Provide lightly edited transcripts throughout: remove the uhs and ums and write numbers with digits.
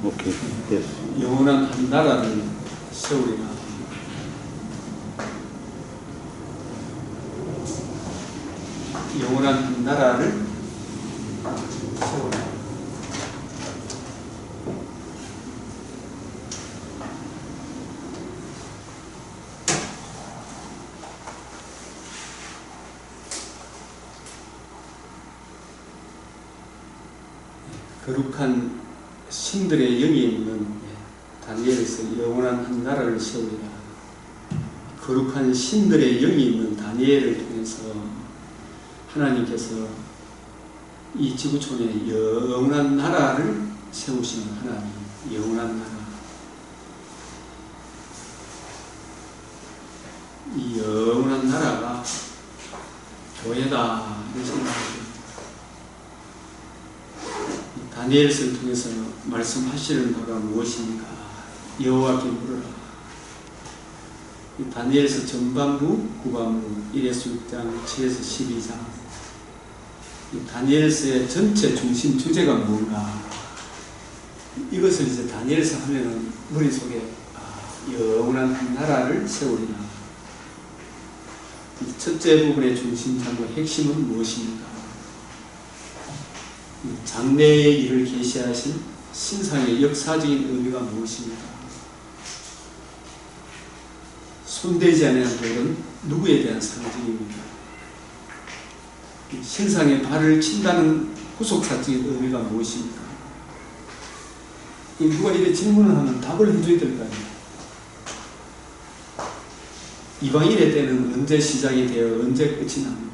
오케이. 됐어. 영원한 한 나라를 세우리라. 영원한 한 나라를 세우리라. 거룩한 신들의 영이 있는 다니엘에서 영원한 한 나라를 세우리라. 거룩한 신들의 영이 있는 다니엘을 통해서 하나님께서 이 지구촌에 영원한 나라를 세우시는 하나님, 영원한 나라. 이 영원한 나라가 교회다 이런 생각입니다. 다니엘서를 통해서 말씀하시는 바가 무엇입니까? 여호와께 물으라. 다니엘서 전반부, 후반부 1에서 6장, 7에서 12장. 다니엘서의 전체 중심 주제가 뭔가? 이것을 이제 다니엘서 하면은 머릿속에 영원한 한 나라를 세우리라. 첫째 부분의 중심장과 핵심은 무엇입니까? 장래의 일을 계시하신 신상의 역사적인 의미가 무엇입니까? 손대지 않는 돌은 누구에 대한 상징입니까? 신상의 발을 친다는 후속사적인 의미가 무엇입니까? 누가 이렇게 질문을 하면 답을 해줘야 될 거 아니에요. 이방인의 때는 언제 시작이 되어 언제 끝이 납니까?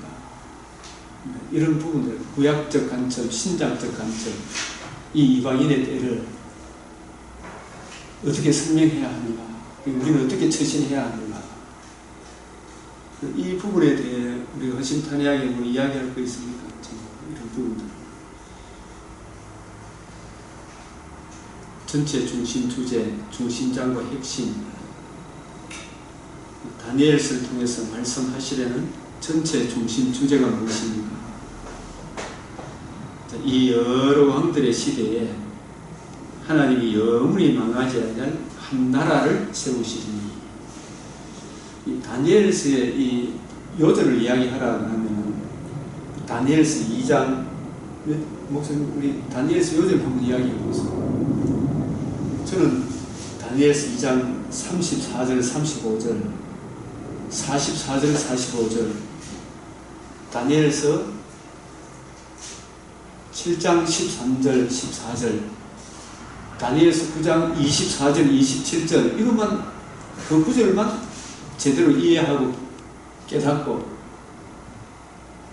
이런 부분들, 구약적 관점, 신약적 관점, 이 이방인의 때를 어떻게 설명해야 하는가, 우리는 어떻게 처신해야 하는가, 이 부분에 대해 우리 허심탄회하게 뭐 이야기할 거 있습니까? 이런 부분들. 전체 중심 주제, 중심장과 핵심, 다니엘서를 통해서 말씀하시려는 전체 중심 주제가 무엇입니까? 이 여러 왕들의 시대에 하나님이 영원히 망하지 않을 한 나라를 세우시리니, 이 다니엘서의 이 요절을 이야기하라 하면 다니엘서 2장, 목사님 우리 다니엘서 요절 한번 이야기해 보세요. 저는 다니엘서 2장 34절, 35절, 44절, 45절, 다니엘서 7장 13절, 14절, 다니엘서 9장 24절, 27절, 이것만, 그 구절만 제대로 이해하고 깨닫고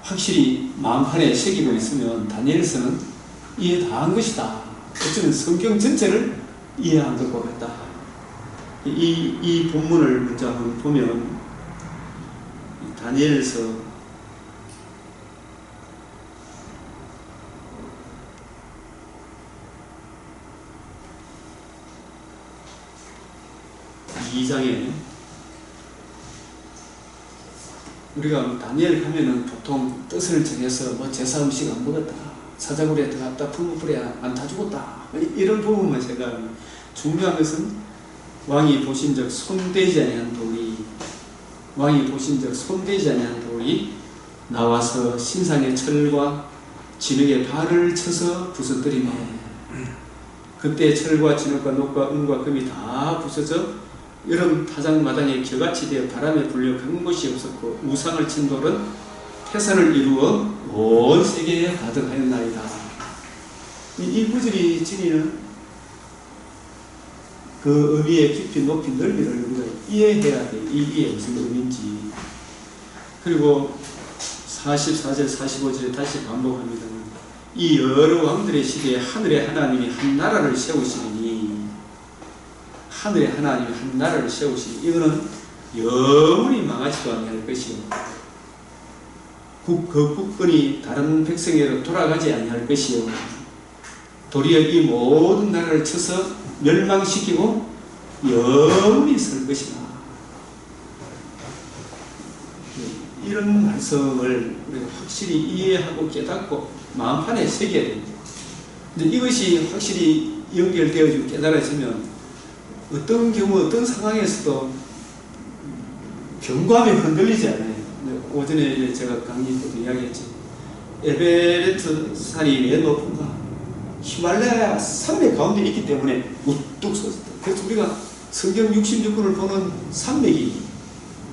확실히 마음판에 새기고 있으면 다니엘서는 이해 다 한 것이다. 어쩌면 성경 전체를 이해한 것 같다. 이 본문을 먼저 한번 보면, 다니엘서 2장에 우리가 다니엘 가면은 보통 뜻을 정해서 뭐 제사 음식 안 먹었다, 사자굴에 들어갔다, 풀무불에 안 타 죽었다, 이런 부분만 생각하면, 중요한 것은 왕이 보신 적 손대지 아니한 돌이, 왕이 보신 적 손대지 아니한 돌이 나와서 신상의 철과 진흙에 발을 쳐서 부서뜨리네. 그때 철과 진흙과 녹과 은과 금이 다 부서져 여름 타작마당에 겨같이 되어 바람에 불려 간 곳이 없었고, 우상을 친 돌은 태산을 이루어 온 세계에 가득하였나이다. 이 구절이 지니는 그 의미의 깊이 높이 넓이를 우리가 이해해야 돼. 이게 무슨 의미인지. 그리고 44절 45절에 다시 반복합니다. 이 여러 왕들의 시대에 하늘의 하나님이 한 나라를 세우시니, 하늘의 하나님이 한 나라를 세우시니, 이거는 영원히 망하지도 아니할 것이요, 그 국권이 다른 백성에로 돌아가지 아니할 것이요, 도리어 이 모든 나라를 쳐서 멸망시키고 영원히 설 것이다. 이런 말씀을 우리가 확실히 이해하고 깨닫고 마음판에 새겨야 됩니다. 이제 이것이 확실히 연결되어지고 깨달아지면 어떤 경우 어떤 상황에서도 경감이 흔들리지 않아요. 오전에 제가 강의 때도 이야기했지. 에베레스트 산이 왜 높은가? 히말라야 산맥 가운데 있기 때문에 우뚝 섰다. 그래서 우리가 성경 66권을 보는 산맥이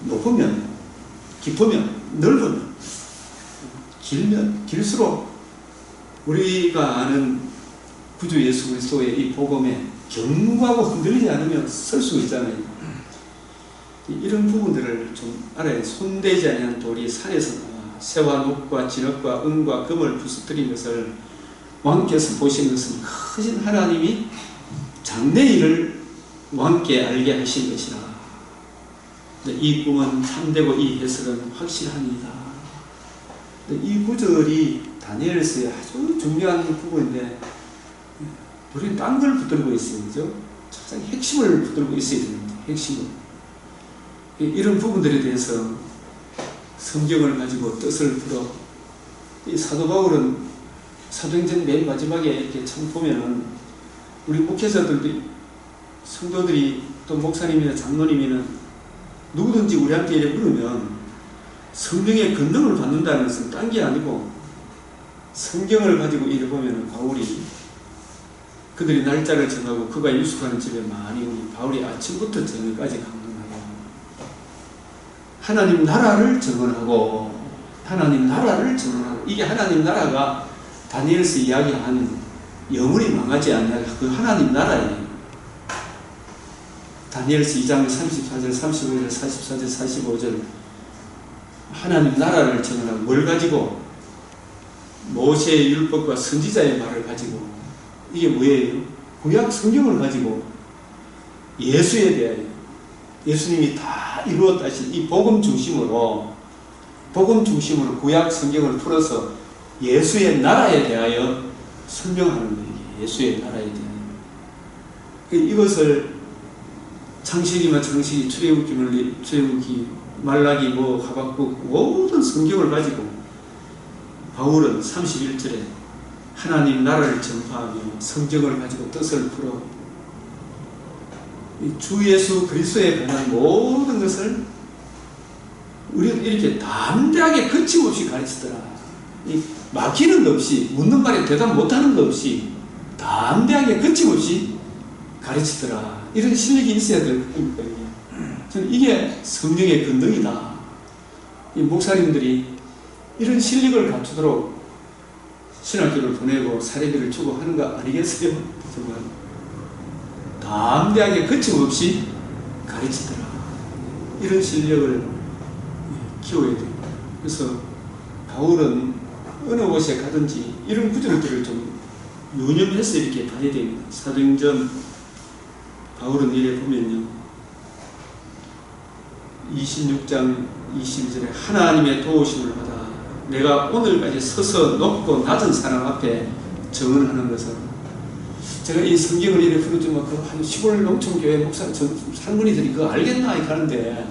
높으면, 깊으면, 넓으면, 길면 길수록 우리가 아는 구주 예수 그리스도의 이 복음에 경무하고 흔들리지 않으면 설 수 있잖아요. 이런 부분들을 좀 알아야. 손대지 아니한 돌이 산에서 나와 새와 녹과 진흙과 은과 금을 부수뜨린 것을 왕께서 보신 것은 크신 하나님이 장래 일을 왕께 알게 하신 것이라. 이 꿈은 참되고 이 해석은 확실합니다. 이 구절이 다니엘서의 아주 중요한 부분인데 우리는 딴 걸 붙들고 있어요. 그죠? 가장 핵심을 붙들고 있어야 되는데, 핵심을. 이런 부분들에 대해서 성경을 가지고 뜻을 풀어. 이 사도 바울은 사도행전 맨 마지막에 이렇게 참 보면은 우리 목회자들이, 성도들이 또 목사님이나 장로님이나 누구든지 우리한테 이렇게 물으면 성경의 권능을 받는다는 것은 딴 게 아니고 성경을 가지고 이래 보면은 바울이 그들이 날짜를 정하고 그가 유숙하는 집에 많이 오니 바울이 아침부터 저녁까지 강론하고 하나님 나라를 증언하고 하나님 나라를 증언하고 이게 하나님 나라가 다니엘서 이야기하는 영원히 망하지 않는 그 하나님 나라예요. 다니엘서 2장 34절, 35절, 44절, 45절 하나님 나라를 증언하고 뭘 가지고? 모세의 율법과 선지자의 말을 가지고 이게 뭐예요? 구약 성경을 가지고 예수에 대하여 예수님이 다 이루었다 하신 이 복음 중심으로 구약 성경을 풀어서 예수의 나라에 대하여 설명하는 거예요. 예수의 나라에 대하여. 이것을 창세기만 창세기, 출애굽기, 말라기, 하박국 모든 성경을 가지고 바울은 31절에 하나님 나라를 전파하며 성경을 가지고 뜻을 풀어 주 예수 그리스도에 관한 모든 것을 우리는 이렇게 담대하게 거침없이 가르치더라. 막히는 것 없이, 묻는 말에 대답 못하는 것 없이 담대하게 거침없이 가르치더라. 이런 실력이 있어야 될 거예요. 저는 이게 성령의 권능이다. 이 목사님들이 이런 실력을 갖추도록 신학교를 보내고 사례비를 주고 하는 거 아니겠어요? 정말 담대하게 거침없이 가르치더라. 이런 실력을 키워야 돼요. 그래서 바울은 어느 곳에 가든지 이런 구절들을 좀 유념해서 이렇게 봐야 됩니다. 사도행전 바울은 이래 보면요, 26장 22절에 하나님의 도우심을 받아 내가 오늘까지 서서 높고 낮은 사람 앞에 증언하는 것은, 제가 이 성경을 이렇게 풀어주면 그 한 시골 농촌교회 목사 할머니들이 그거 알겠나 이렇게 하는데,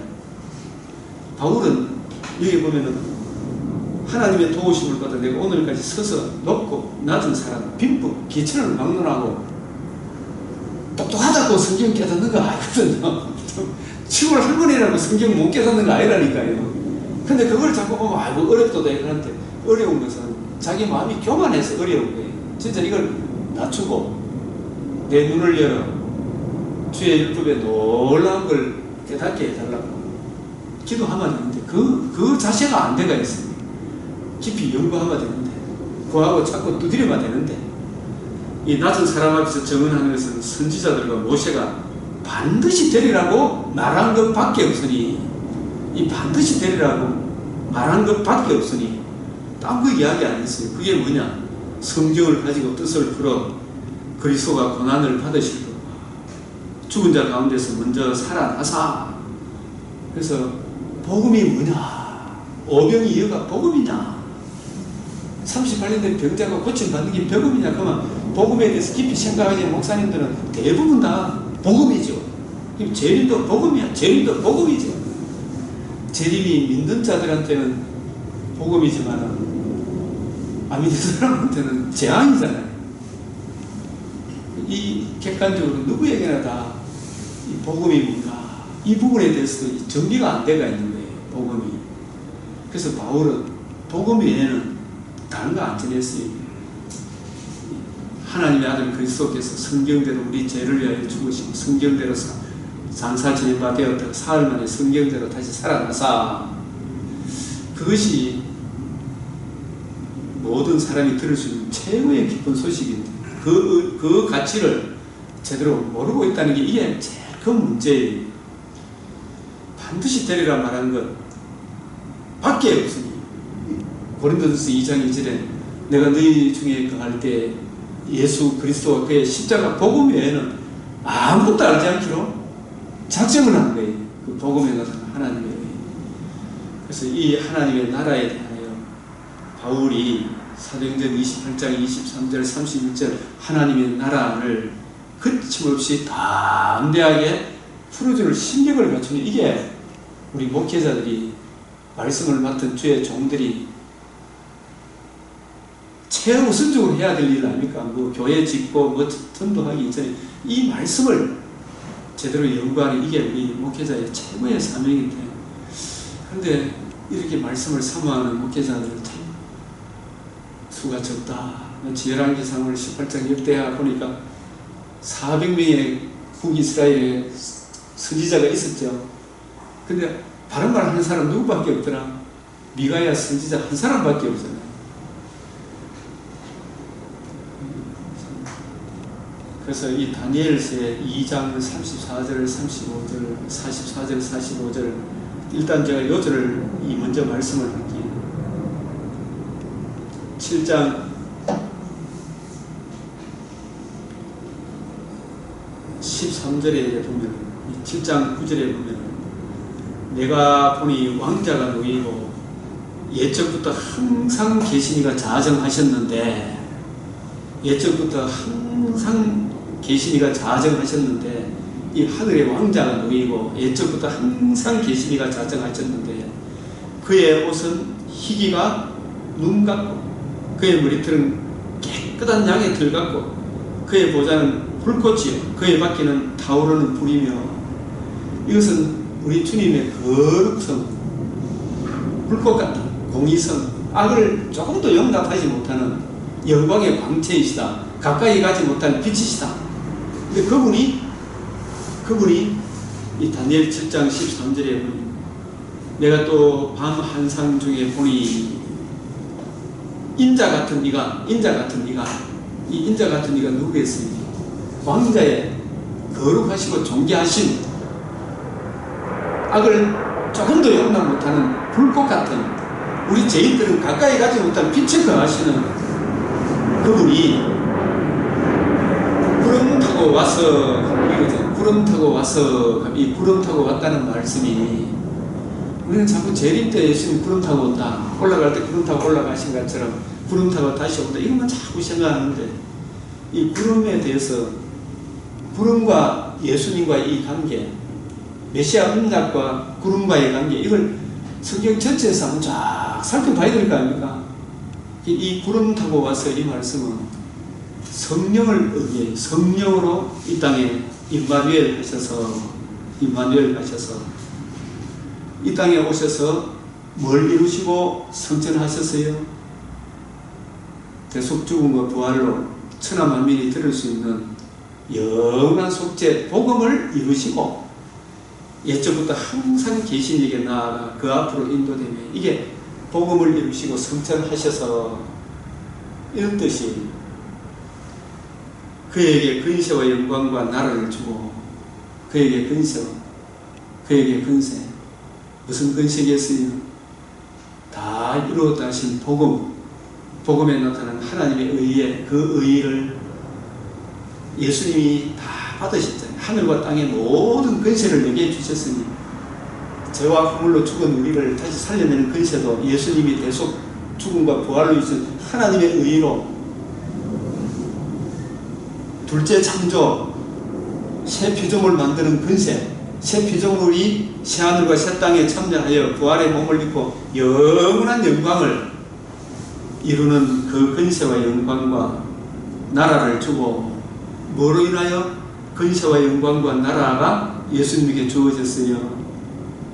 바울은 여기 보면은 하나님의 도우심을 받아 내가 오늘까지 서서 높고 낮은 사람, 빈부 기천을 막론하고 똑똑하다고 성경 깨닫는 거 아니거든요. 시골 할머니라고 성경 못 깨닫는 거 아니라니까요. 근데 그걸 자꾸 보면 아이고 어렵도다 이러는데, 어려운 것은 자기 마음이 교만해서 어려운 거예요. 진짜 이걸 낮추고 내 눈을 열어 주의 율법에 놀라운 걸 깨닫게 해달라고 기도하면 되는데 그 자세가 안 돼가 있습니다. 깊이 연구하면 되는데, 그거하고 자꾸 두드리면 되는데, 이 낮은 사람 앞에서 증언하는 것은 선지자들과 모세가 반드시 되리라고 말한 것밖에 없으니, 이 반드시 되리라고 말한 것밖에 없으니 딴 거 이야기 안 했어요. 그게 뭐냐? 성경을 가지고 뜻을 풀어 그리스도가 고난을 받으실 것, 죽은 자 가운데서 먼저 살아나사. 그래서 복음이 뭐냐? 오병이어가 복음이냐? 38년 된 병자가 고침받는 게 복음이냐? 그러면 복음에 대해서 깊이 생각하는 목사님들은 대부분 다 복음이죠. 재림도 복음이야. 재림도 복음이죠. 재림이 믿는 자들한테는 복음이지만 안 믿는 사람한테는 재앙이잖아요. 이 객관적으로 누구에게나 다 이 복음이 뭔가 이 부분에 대해서 정리가 안 돼가 있는 거예요. 복음이. 그래서 바울은 복음 외에는 다른 거 안 전했어요. 하나님의 아들 그리스도께서 성경대로 우리 죄를 위하여 죽으시고 성경대로 장사 지낸 바 되었다가 사흘 만에 성경대로 다시 살아나사, 그것이 모든 사람이 들을 수 있는 최고의 기쁜 소식인데 그 가치를 제대로 모르고 있다는 게 이게 제일 큰 문제예요. 반드시 되리라 말하는 것 밖에 없으니 고린도전서 2장 2절에 내가 너희 중에 거할 때 예수 그리스도와 그의 십자가 복음 외에는 아무것도 알지 않기로 작정을 한 거예요. 그 복음에 나타난 하나님의 의. 그래서 이 하나님의 나라에 대하여 바울이 사도행전 28장 23절 31절 하나님의 나라를 거침없이 담대하게 풀어줄 신경을 갖추는, 이게 우리 목회자들이 말씀을 맡은 주의 종들이 최우선적으로 해야 될 일 아닙니까? 뭐 교회 짓고 뭐 전도하기 이전에 이 말씀을 제대로 연구하는, 이게 우리 목회자의 최고의 사명인데, 그런데 이렇게 말씀을 사모하는 목회자들 수가 적다. 열왕기상을 18장 역대하 보니까 400명의 북이스라엘의 선지자가 있었죠. 근데 바른 말 하는 사람 누구밖에 없더라? 미가야 선지자 한 사람밖에 없잖아요. 그래서 이 다니엘서의 2장 34절, 35절, 44절, 45절, 일단 제가 요절을 먼저 말씀을 할게요. 7장 13절에 보면, 7장 9절에 보면, 내가 보니 왕자가 놓이고 예적부터 항상 계시니가 자정하셨는데, 예적부터 항상 계시니가 자정하셨는데, 이 하늘의 왕자가 놓이고 예적부터 항상 계시니가 자정하셨는데, 그의 옷은 희기가 눈 같고 그의 머리털은 깨끗한 양의 털 같고 그의 보좌는 불꽃이요 그의 바퀴는 타오르는 불이며, 이것은 우리 주님의 거룩성, 불꽃 같은 공의성, 악을 조금도 용납하지 못하는 영광의 광채이시다. 가까이 가지 못한 빛이시다. 근데 그분이 이 다니엘 7장 13절에 보니, 내가 또 밤 한상 중에 보니 인자 같은 이가 이 인자 같은 이가 누구겠습니까? 왕자의 거룩하시고 존귀하신, 악을 조금도 용납 못하는 불꽃 같은, 우리 죄인들은 가까이 가지 못한 빛에 거하시는 그분이 구름 타고 와서, 이거죠. 구름 타고 와서, 이 구름 타고 왔다는 말씀이, 우리는 자꾸 재림 때 예수님 구름 타고 온다, 올라갈 때 구름 타고 올라가신 것처럼 구름 타고 다시 온다, 이것만 자꾸 생각하는데, 이 구름에 대해서, 구름과 예수님과의 이 관계, 메시아 언약과 구름과의 관계, 이걸 성경 전체에서 한번 쫙 살펴봐야 될 거 아닙니까? 이 구름 타고 와서 이 말씀은 성령을 의미해, 성령으로 이 땅에 임마누엘 하셔서 이 땅에 오셔서 뭘 이루시고 성천하셨어요? 대속 죽음과 부활로 천하 만민이 들을 수 있는 영원한 속죄 복음을 이루시고, 예적부터 항상 계신 이에게 나아가 그 앞으로 인도되며, 이게 복음을 이루시고 성천하셔서, 이런 뜻이 그에게 근세와 영광과 나라를 주고, 그에게 근세, 무슨 근세겠어요? 다 이루었다 하신 복음에 나타난 하나님의 의에, 그 의를 예수님이 다 받으셨잖아요. 하늘과 땅의 모든 근세를 내게 주셨으니, 죄와 허물로 죽은 우리를 다시 살려내는 근세도 예수님이 대속 죽음과 부활로 주신 하나님의 의로, 둘째 창조, 새 피조물 만드는 근세, 새 피조물이 새 하늘과 새 땅에 참여하여 부활의 몸을 입고 영원한 영광을 이루는 그 근세와 영광과 나라를 주고, 뭐로 인하여 근세와 영광과 나라가 예수님에게 주어졌으며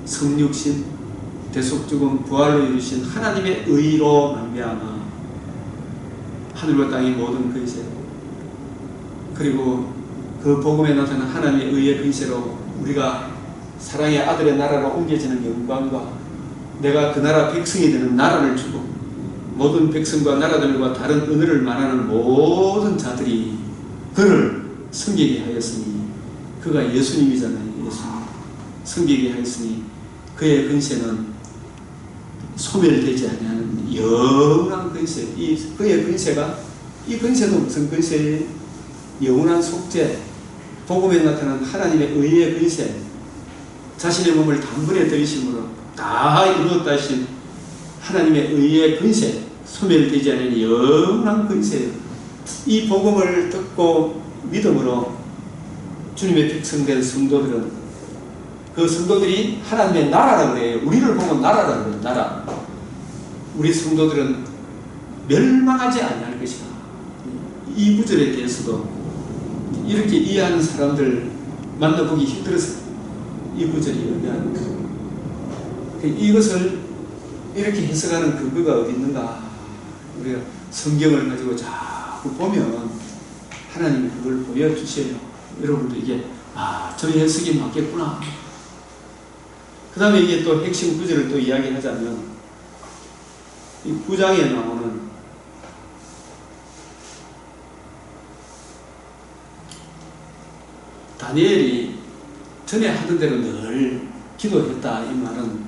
성육신, 대속죽음, 부활로 이루신 하나님의 의로 말미암아 하늘과 땅의 모든 근세, 그리고 그 복음에 나타난 하나님의 의의 근세로 우리가 사랑의 아들의 나라로 옮겨지는 영광과 내가 그 나라 백성이 되는 나라를 주고 모든 백성과 나라들과 다른 언어를 말하는 모든 자들이 그를 섬기게 하였으니, 그가 예수님이잖아요. 예수님 섬기게 하였으니 그의 근세는 소멸되지 아니하는 영원한 근세. 그의 근세가, 이 근세도 무슨 근세예요? 영원한 속죄, 복음에 나타난 하나님의 의의 근세, 자신의 몸을 단번에 들이심으로 다 이루었다 하신 하나님의 의의 근세, 소멸되지 않는 영원한 근세예요. 이 복음을 듣고 믿음으로 주님의 백성된 성도들은, 그 성도들이 하나님의 나라라고 해요. 우리를 보고 나라라고 해요. 나라. 우리 성도들은 멸망하지 아니할 것이다. 이 구절에 대해서도 이렇게 이해하는 사람들 만나보기 힘들어서 이 구절이 의미하는 거예요. 이것을 이렇게 해석하는 근거가 어디 있는가? 우리가 성경을 가지고 자꾸 보면 하나님이 그걸 보여주세요. 여러분도 이게 저 해석이 맞겠구나. 그 다음에 이게 또 핵심 구절을 또 이야기하자면, 이 9장에 나오는 다니엘이 전에 하던 대로 늘 기도했다, 이 말은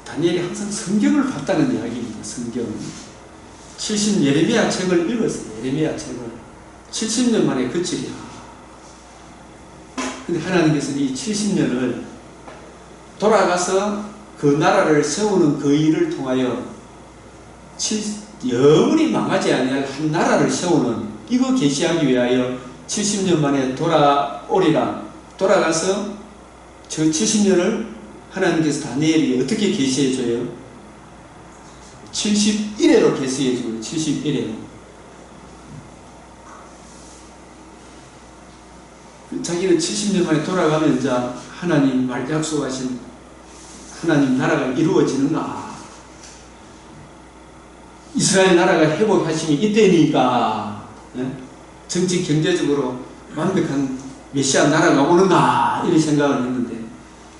다니엘이 항상 성경을 봤다는 이야기입니다. 성경 70 예레미야 책을 읽었어요. 예레미야 책을 70년 만에 그치리라. 근데 하나님께서는 이 70년을 돌아가서 그 나라를 세우는 그 일을 통하여 영원히 망하지 아니할 한 나라를 세우는, 이거 계시하기 위하여 70년 만에 돌아오리라. 돌아가서 저 70년을 하나님께서 다니엘이 어떻게 계시해줘요? 71회로 계시해줘요. 71회. 자기는 70년 만에 돌아가면 이제 하나님 약속하신 하나님 나라가 이루어지는가? 이스라엘 나라가 회복하심이 이때니까, 정치 경제적으로 완벽한 메시아 나라가 오는가? 이런 생각을 했는데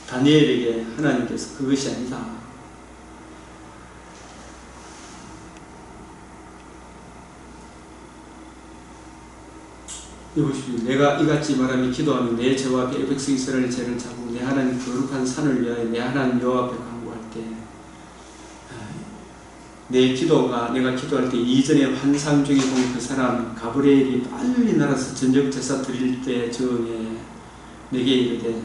다니엘에게 하나님께서 그것이 아니다. 여보십시오. 내가 이같이 말하며 기도하며 내 죄와 백성 이스라엘의 죄를 잡고 내 하나님 거룩한 산을 위하여 내 하나님 여호와 앞에 간구할 때, 내 기도가, 내가 기도할 때 이전에 환상 중에 본 그 사람 가브리엘이 빨리 날아서 전적 제사 드릴 때 전에 내게 이르되,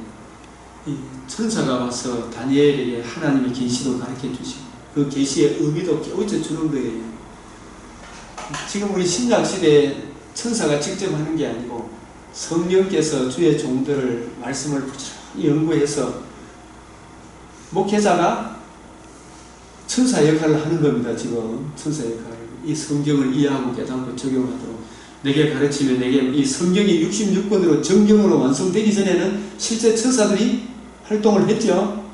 이 천사가 와서 다니엘에게 하나님의 계시도 가르쳐 주시고 그 계시의 의미도 깨우쳐 주는 거예요. 지금 우리 신약 시대에 천사가 직접 하는 게 아니고 성령께서 주의 종들을 말씀을 부지런히 연구해서 목회자가 천사 역할을 하는 겁니다. 지금 천사 역할, 이 성경을 이해하고 깨닫고 적용하도록 내게 가르치며, 내게 이 성경이 66권으로 정경으로 완성되기 전에는 실제 천사들이 활동을 했죠.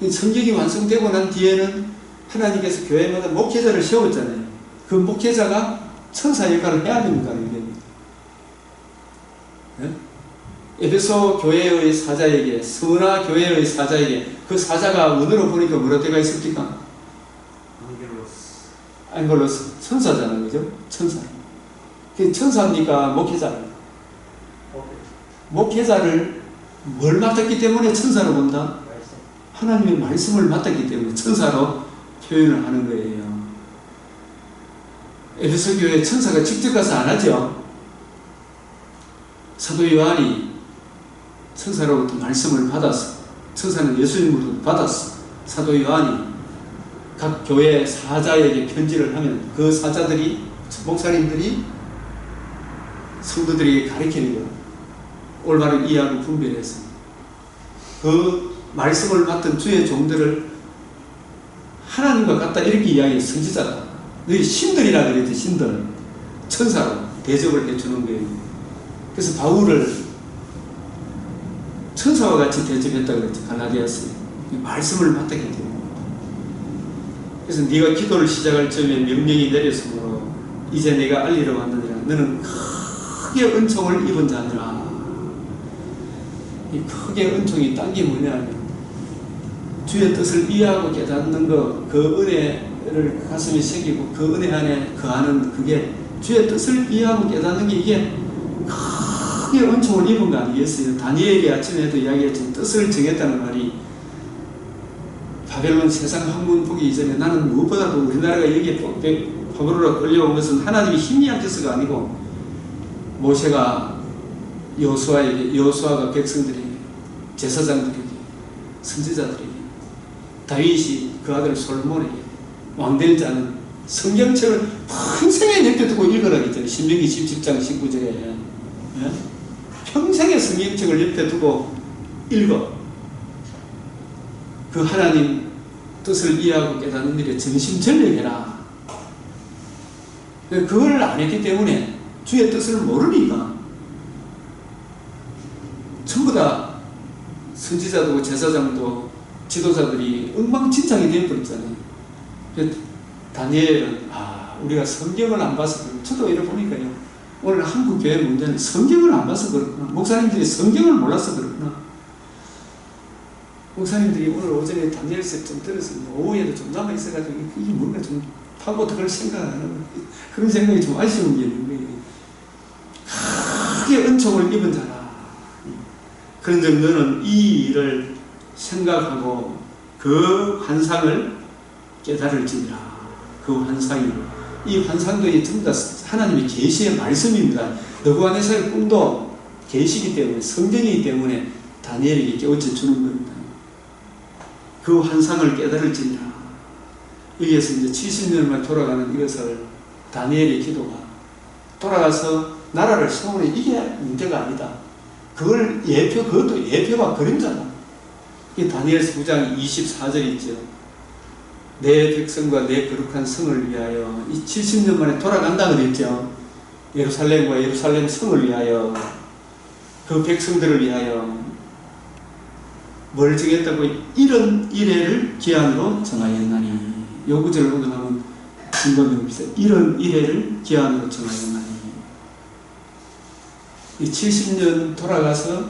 성경이 완성되고 난 뒤에는 하나님께서 교회마다 목회자를 세웠잖아요. 그 목회자가 천사 역할을 해야 됩니까? 네? 에베소 교회의 사자에게, 스무나 교회의 사자에게, 그 사자가 원어로 보니까 뭐라 되어 있습니까? 안겔로스. 천사잖아요. 그죠? 천사. 천사입니까? 목회자입니까? 목회자를 뭘 맡았기 때문에 천사로 본다? 하나님의 말씀을 맡았기 때문에 천사로 표현을 하는 거예요. 에베소 교회 천사가 직접 가서 안 하죠. 사도 요한이 천사로부터 말씀을 받았어. 천사는 예수님으로부터 받았어. 사도 요한이 각 교회 사자에게 편지를 하면 그 사자들이, 목사님들이 성도들에게 가르치는 거예요. 올바른 이해하고 분별해서 그 말씀을 맡은 주의 종들을 하나님과 같다 이렇게 이야기해. 선지자다. 너희 신들이라 그랬지. 신들. 천사로 대접을 해주는 거예요. 그래서 바울을 천사와 같이 대접했다고 그랬죠. 갈라디아서에. 말씀을 맡았기 때문에. 그래서 네가 기도를 시작할 즈음에 명령이 내렸으므로 이제 내가 알리러 왔느니라. 너는 크게 은총을 입은 자니라. 이 크게 은총이 딴 게 뭐냐면 주의 뜻을 이해하고 깨닫는 것, 그 은혜를 가슴에 새기고 그 은혜 안에 거하는 그게 주의 뜻을 이해하고 깨닫는 게 이게 크게 은총을 입은 거 아니겠어요? 다니엘이 아침에도 이야기했지만 뜻을 정했다는 말이 바벨론 세상 학문 보기 이전에 나는 무엇보다도 우리나라가 여기에 바벨론으로 끌려온 것은 하나님이 힘이 약해서가 아니고 모세가 여호수아가 백성들에게 제사장들에게 선지자들에게 다윗이 그 아들 솔로몬에게 왕될 자는 성경책을 평생에 옆에두고 읽으라 했잖아요. 신명기 17장 19절에 예? 평생에 성경책을 옆에 두고 읽어. 그 하나님 뜻을 이해하고 깨닫는 일에 전심전력해라. 그걸 안 했기 때문에 주의 뜻을 모르니까 전부 다 선지자도 제사장도 지도자들이 엉망진창이 되어버렸잖아요. 다니엘은 우리가 성경을 안 봐서 저도 이렇게 보니까요. 오늘 한국 교회 문제는 성경을 안 봐서 그렇구나. 목사님들이 성경을 몰라서 그렇구나. 목사님들이 오늘 오전에 다니엘서 좀 들어서 오후에도 좀 남아있어가지고 이게 뭔가 좀 하고 그걸 생각 안 하고 그런 생각이 좀 아쉬운 게 있는 거예요. 크게 은총을 입은 자라. 그런즉 너는 이 일을 생각하고 그 환상을 깨달을지니라. 그 환상이 이 환상도 전부 다 하나님의 계시의 말씀입니다. 느부갓네살의 꿈도 계시이기 때문에 성경이기 때문에 다니엘에게 깨우쳐 주는 겁니다. 그 환상을 깨달을지니라. 여기에서 이제 70년만 돌아가는 이것을 다니엘의 기도가 돌아가서 나라를 세우는 이게 문제가 아니다. 그것도 예표가 그림자다. 이 다니엘서 9장 24절 있죠. 내 백성과 내 거룩한 성을 위하여 이 70년 만에 돌아간다 그랬죠. 예루살렘과 예루살렘 성을 위하여 그 백성들을 위하여 뭘 정했다고 이런 이래를 기한으로 정하였나니 요 구절을 보면 증거입니다. 이런 이래를 기한으로 정하였나니 이 70년 돌아가서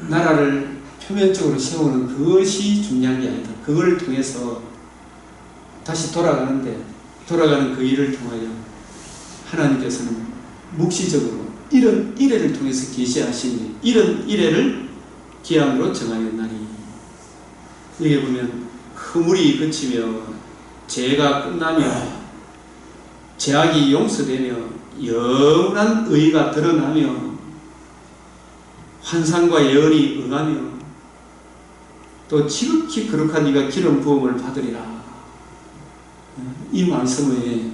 나라를 표면적으로 세우는 그것이 중요한 게 아니다. 그걸 통해서 다시 돌아가는 그 일을 통하여 하나님께서는 묵시적으로 이런 이래를 통해서 계시하시니 이런 이래를 기한으로 정하였나니 여기 보면 허물이 그치며 죄가 끝나며 죄악이 용서되며 영원한 의가 드러나며 환상과 예언이 응하며 또 지극히 거룩한 이가 기름 부음을 받으리라. 이 말씀에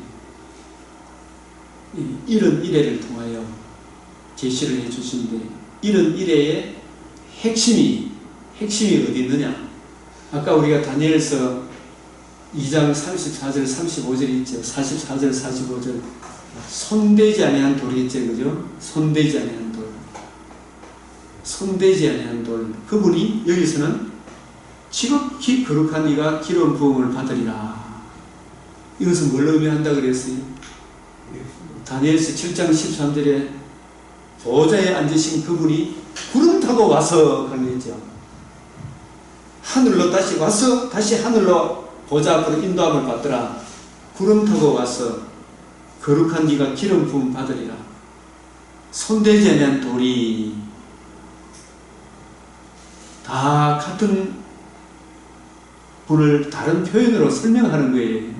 이런 이래를 통하여 계시를 해주시는데 이런 이래의 핵심이 어디 있느냐? 아까 우리가 다니엘서 2장 34절 35절 있죠. 44절 45절 손대지 아니한 돌이 있죠. 그죠? 손대지 아니한 돌. 손대지 아니한 돌. 그분이 여기서는 지극히 거룩한 이가 기름 부음을 받으리라. 이것은 뭘 의미한다 그랬어요? 다니엘서 7장 13절에 보좌에 앉으신 그분이 구름 타고 와서 그러죠. 하늘로 다시 와서 다시 하늘로 보좌 앞으로 인도함을 받더라. 구름 타고 와서 거룩한 이가 기름 부음 받으리라. 손대지 아니한 돌이 다 같은 분을 다른 표현으로 설명하는 거예요.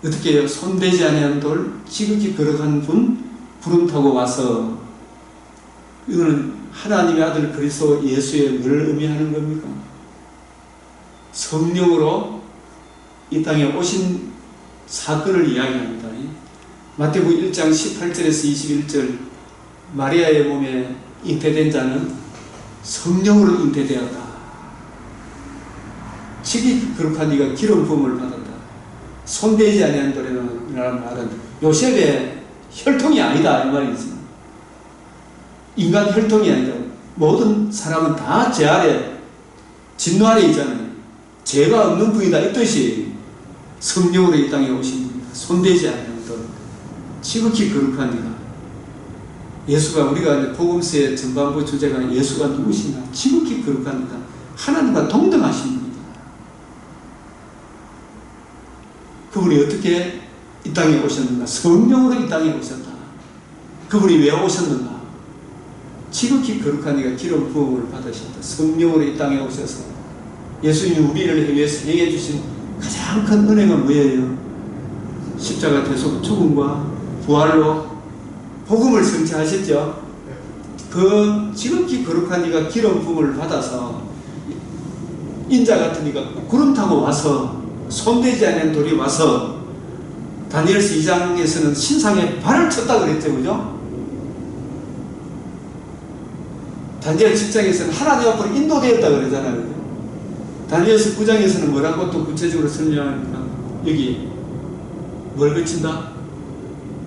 어떻게 해요? 손대지 아니한 돌, 지극히 거룩한 분, 구름 타고 와서 이거는 하나님의 아들 그리스도 예수의 뭘 의미하는 겁니까? 성령으로 이 땅에 오신 사건을 이야기합니다. 마태복음 1장 18절에서 21절 마리아의 몸에 잉태된 자는 성령으로 잉태되었다. 지극히 거룩한 이가 기름 부음을 받았다. 손대지 아니한 돌이라는 말은 요셉의 혈통이 아니다 이 말이지. 인간 혈통이 아니라 모든 사람은 다 죄 아래, 진노 아래 있잖아요. 죄가 없는 분이다 이 뜻이 성령으로 이 땅에 오신 분이다. 손대지 않는 것, 지극히 거룩한 이가. 예수가, 우리가 이제 복음서의 전반부 주제가 예수가 누구시냐, 지극히 거룩한 이다. 하나님과 동등하신 분이다. 그분이 어떻게 이 땅에 오셨는가? 성령으로 이 땅에 오셨다. 그분이 왜 오셨는가? 지극히 거룩한 이가 기름 부음을 받으셨다. 성령으로 이 땅에 오셔서 예수님이 우리를 위해서 행해 주신 가장 큰 은혜가 뭐예요? 십자가 대속 죽음과 부활로 복음을 성취하셨죠. 그 지극히 거룩한 이가 기름 부음을 받아서 인자 같은 이가 구름 타고 와서 손대지 않은 돌이 와서 다니엘서 2장에서는 신상에 발을 쳤다 그랬죠, 그죠? 다니엘 7장에서는 하나님 앞으로 인도되었다 그러잖아요. 다니엘서 9장에서는 뭐라고 또 구체적으로 설명합니까? 여기 뭘 그친다?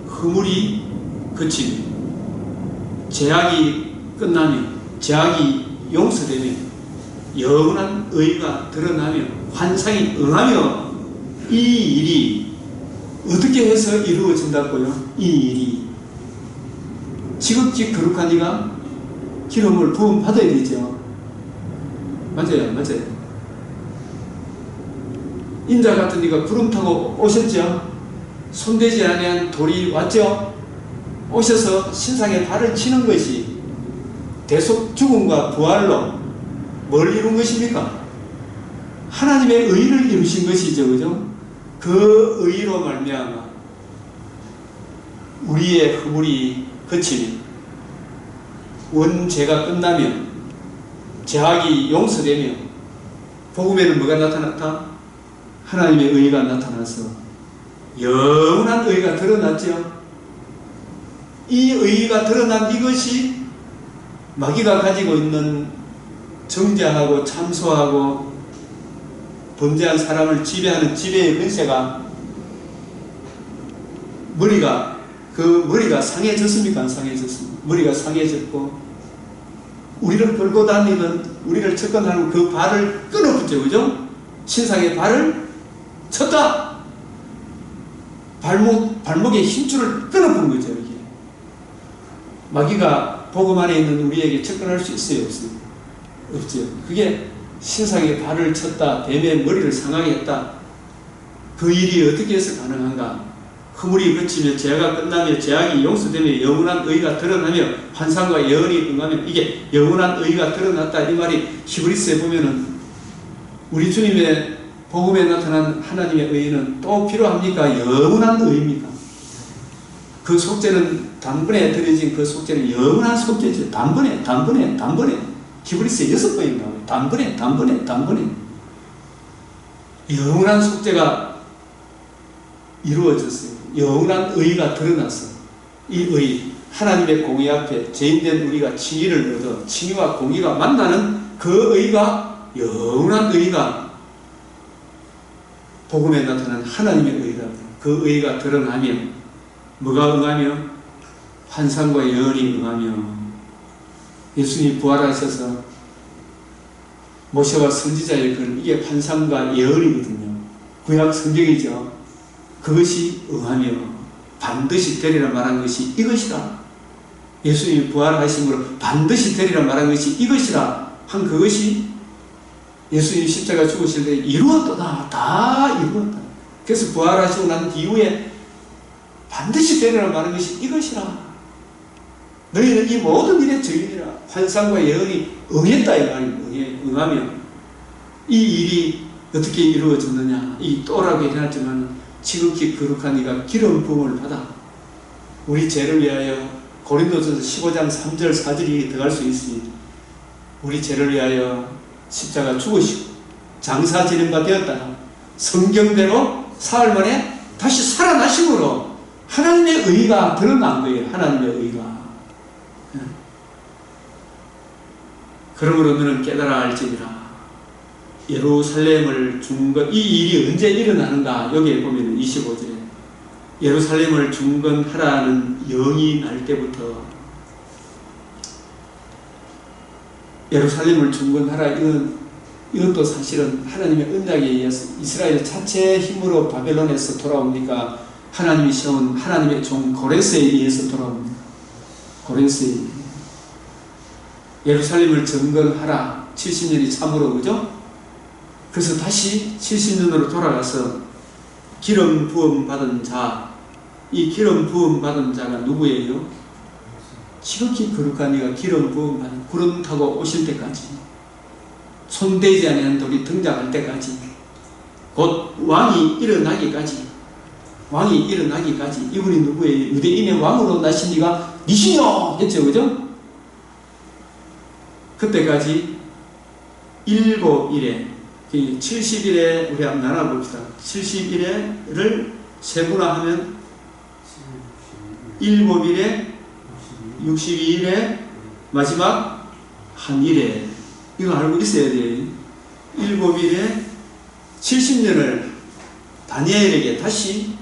허물이 그치며 죄악이 끝나며 죄악이 용서되며 영원한 의가 드러나며 환상이 응하며 이 일이 어떻게 해서 이루어진다고요? 이 일이 지극히 거룩한 이가 기름을 부음 받아야 되죠. 맞아요, 맞아요. 인자 같은 이가 구름 타고 오셨죠. 손대지 않은 돌이 왔죠. 오셔서 신상에 발을 치는 것이 대속 죽음과 부활로 뭘 이룬 것입니까? 하나님의 의를 이루신 것이죠, 그죠? 그 의로 말미암아 우리의 허물이 그치며 원죄가 끝나며 죄악이 용서되며 복음에는 뭐가 나타났다? 하나님의 의가 나타나서 영원한 의가 드러났죠. 이 의가 드러난 이것이 마귀가 가지고 있는 정죄하고 참소하고 범죄한 사람을 지배하는 지배의 권세가 머리가 상해졌습니까? 안 상해졌습니까? 머리가 상해졌고 우리를 끌고 다니는, 우리를 접근하는 그 발을 끊어붙죠, 그죠? 신상의 발을 쳤다. 발목의 힘줄을 끊어본 거죠, 이게. 마귀가 복음 안에 있는 우리에게 접근할 수 있어요, 없어요? 없죠. 그게 신상의 발을 쳤다, 뱀의 머리를 상하게 했다. 그 일이 어떻게 해서 가능한가? 허물이 그치며 죄가 끝나며 죄악이 용서되며 영원한 의가 드러나며 환상과 예언이 응하며, 이게 영원한 의가 드러났다 이 말이 히브리서에 보면은 우리 주님의 복음에 나타난 하나님의 의는 또 필요합니까? 영원한 의입니까? 그 속죄는 단번에 드려진 그 속죄는 영원한 속죄죠. 단번에 히브리서에 6번이 나와요. 단번에 영원한 속죄가 이루어졌어요. 영원한 의가 드러났어. 이 의, 하나님의 공의 앞에 죄인된 우리가 칭의를 얻어 칭의와 공의가 만나는 그 의가, 영원한 의가 복음에 나타난 하나님의 의다. 그 의가 드러나며 뭐가 응하며? 환상과 예언이 응하며. 예수님이 부활하셔서 모세와 선지자의 글, 이게 환상과 예언이거든요. 구약 성경이죠. 그것이 응하며 반드시 되리라 말한 것이 이것이라. 예수님이 부활하심으로 반드시 되리라 말한 것이 이것이라 한 그것이 예수님 십자가 죽으실 때 이루었다. 다 이루었다. 그래서 부활하시고 난 이후에 반드시 되리라 말한 것이 이것이라. 너희는 이 모든 일의 증인이라. 환상과 예언이 응했다 이 말이에요. 응하며 이 일이 어떻게 이루어졌느냐. 이 또라고 얘기하지만 지극히 거룩한 이가 기름 부음을 받아 우리 죄를 위하여, 고린도전서 15장 3절 4절이 들어갈 수 있으니 우리 죄를 위하여 십자가 죽으시고 장사 지는 바 되었다가 성경대로 사흘 만에 다시 살아나심으로 하나님의 의가 드러난 거예요. 하나님의 의가. 그러므로 너는 깨달아 알지니라. 예루살렘을 중건, 이 일이 언제 일어나는가? 여기에 보면 25절에 예루살렘을 중건하라는 영이 날 때부터 예루살렘을 중건하라. 이것도 사실은 하나님의 언약에 의해서 이스라엘 자체의 힘으로 바벨론에서 돌아옵니까? 하나님이 세운 하나님의 종 고레스에 의해서 돌아옵니다. 고레스에 예루살렘을 점검하라. 70년이 참으로, 그죠? 그래서 다시 70년으로 돌아가서 기름 부음 받은 자, 이 기름 부음 받은 자가 누구예요? 지극히 거룩한 이가 기름 부음 받은, 구름 타고 오실 때까지, 손대지 않은 돌이 등장할 때까지, 곧 왕이 일어나기까지, 이분이 누구예요? 유대인의 왕으로 나신 이가 니시여 했죠, 그죠? 그때까지 7일에 70일에 우리 한번 나눠봅시다. 70일을 세분화하면 7일에 62일에 마지막 한 일에, 이거 알고 있어야 돼요. 7일에 70년을 다니엘에게 다시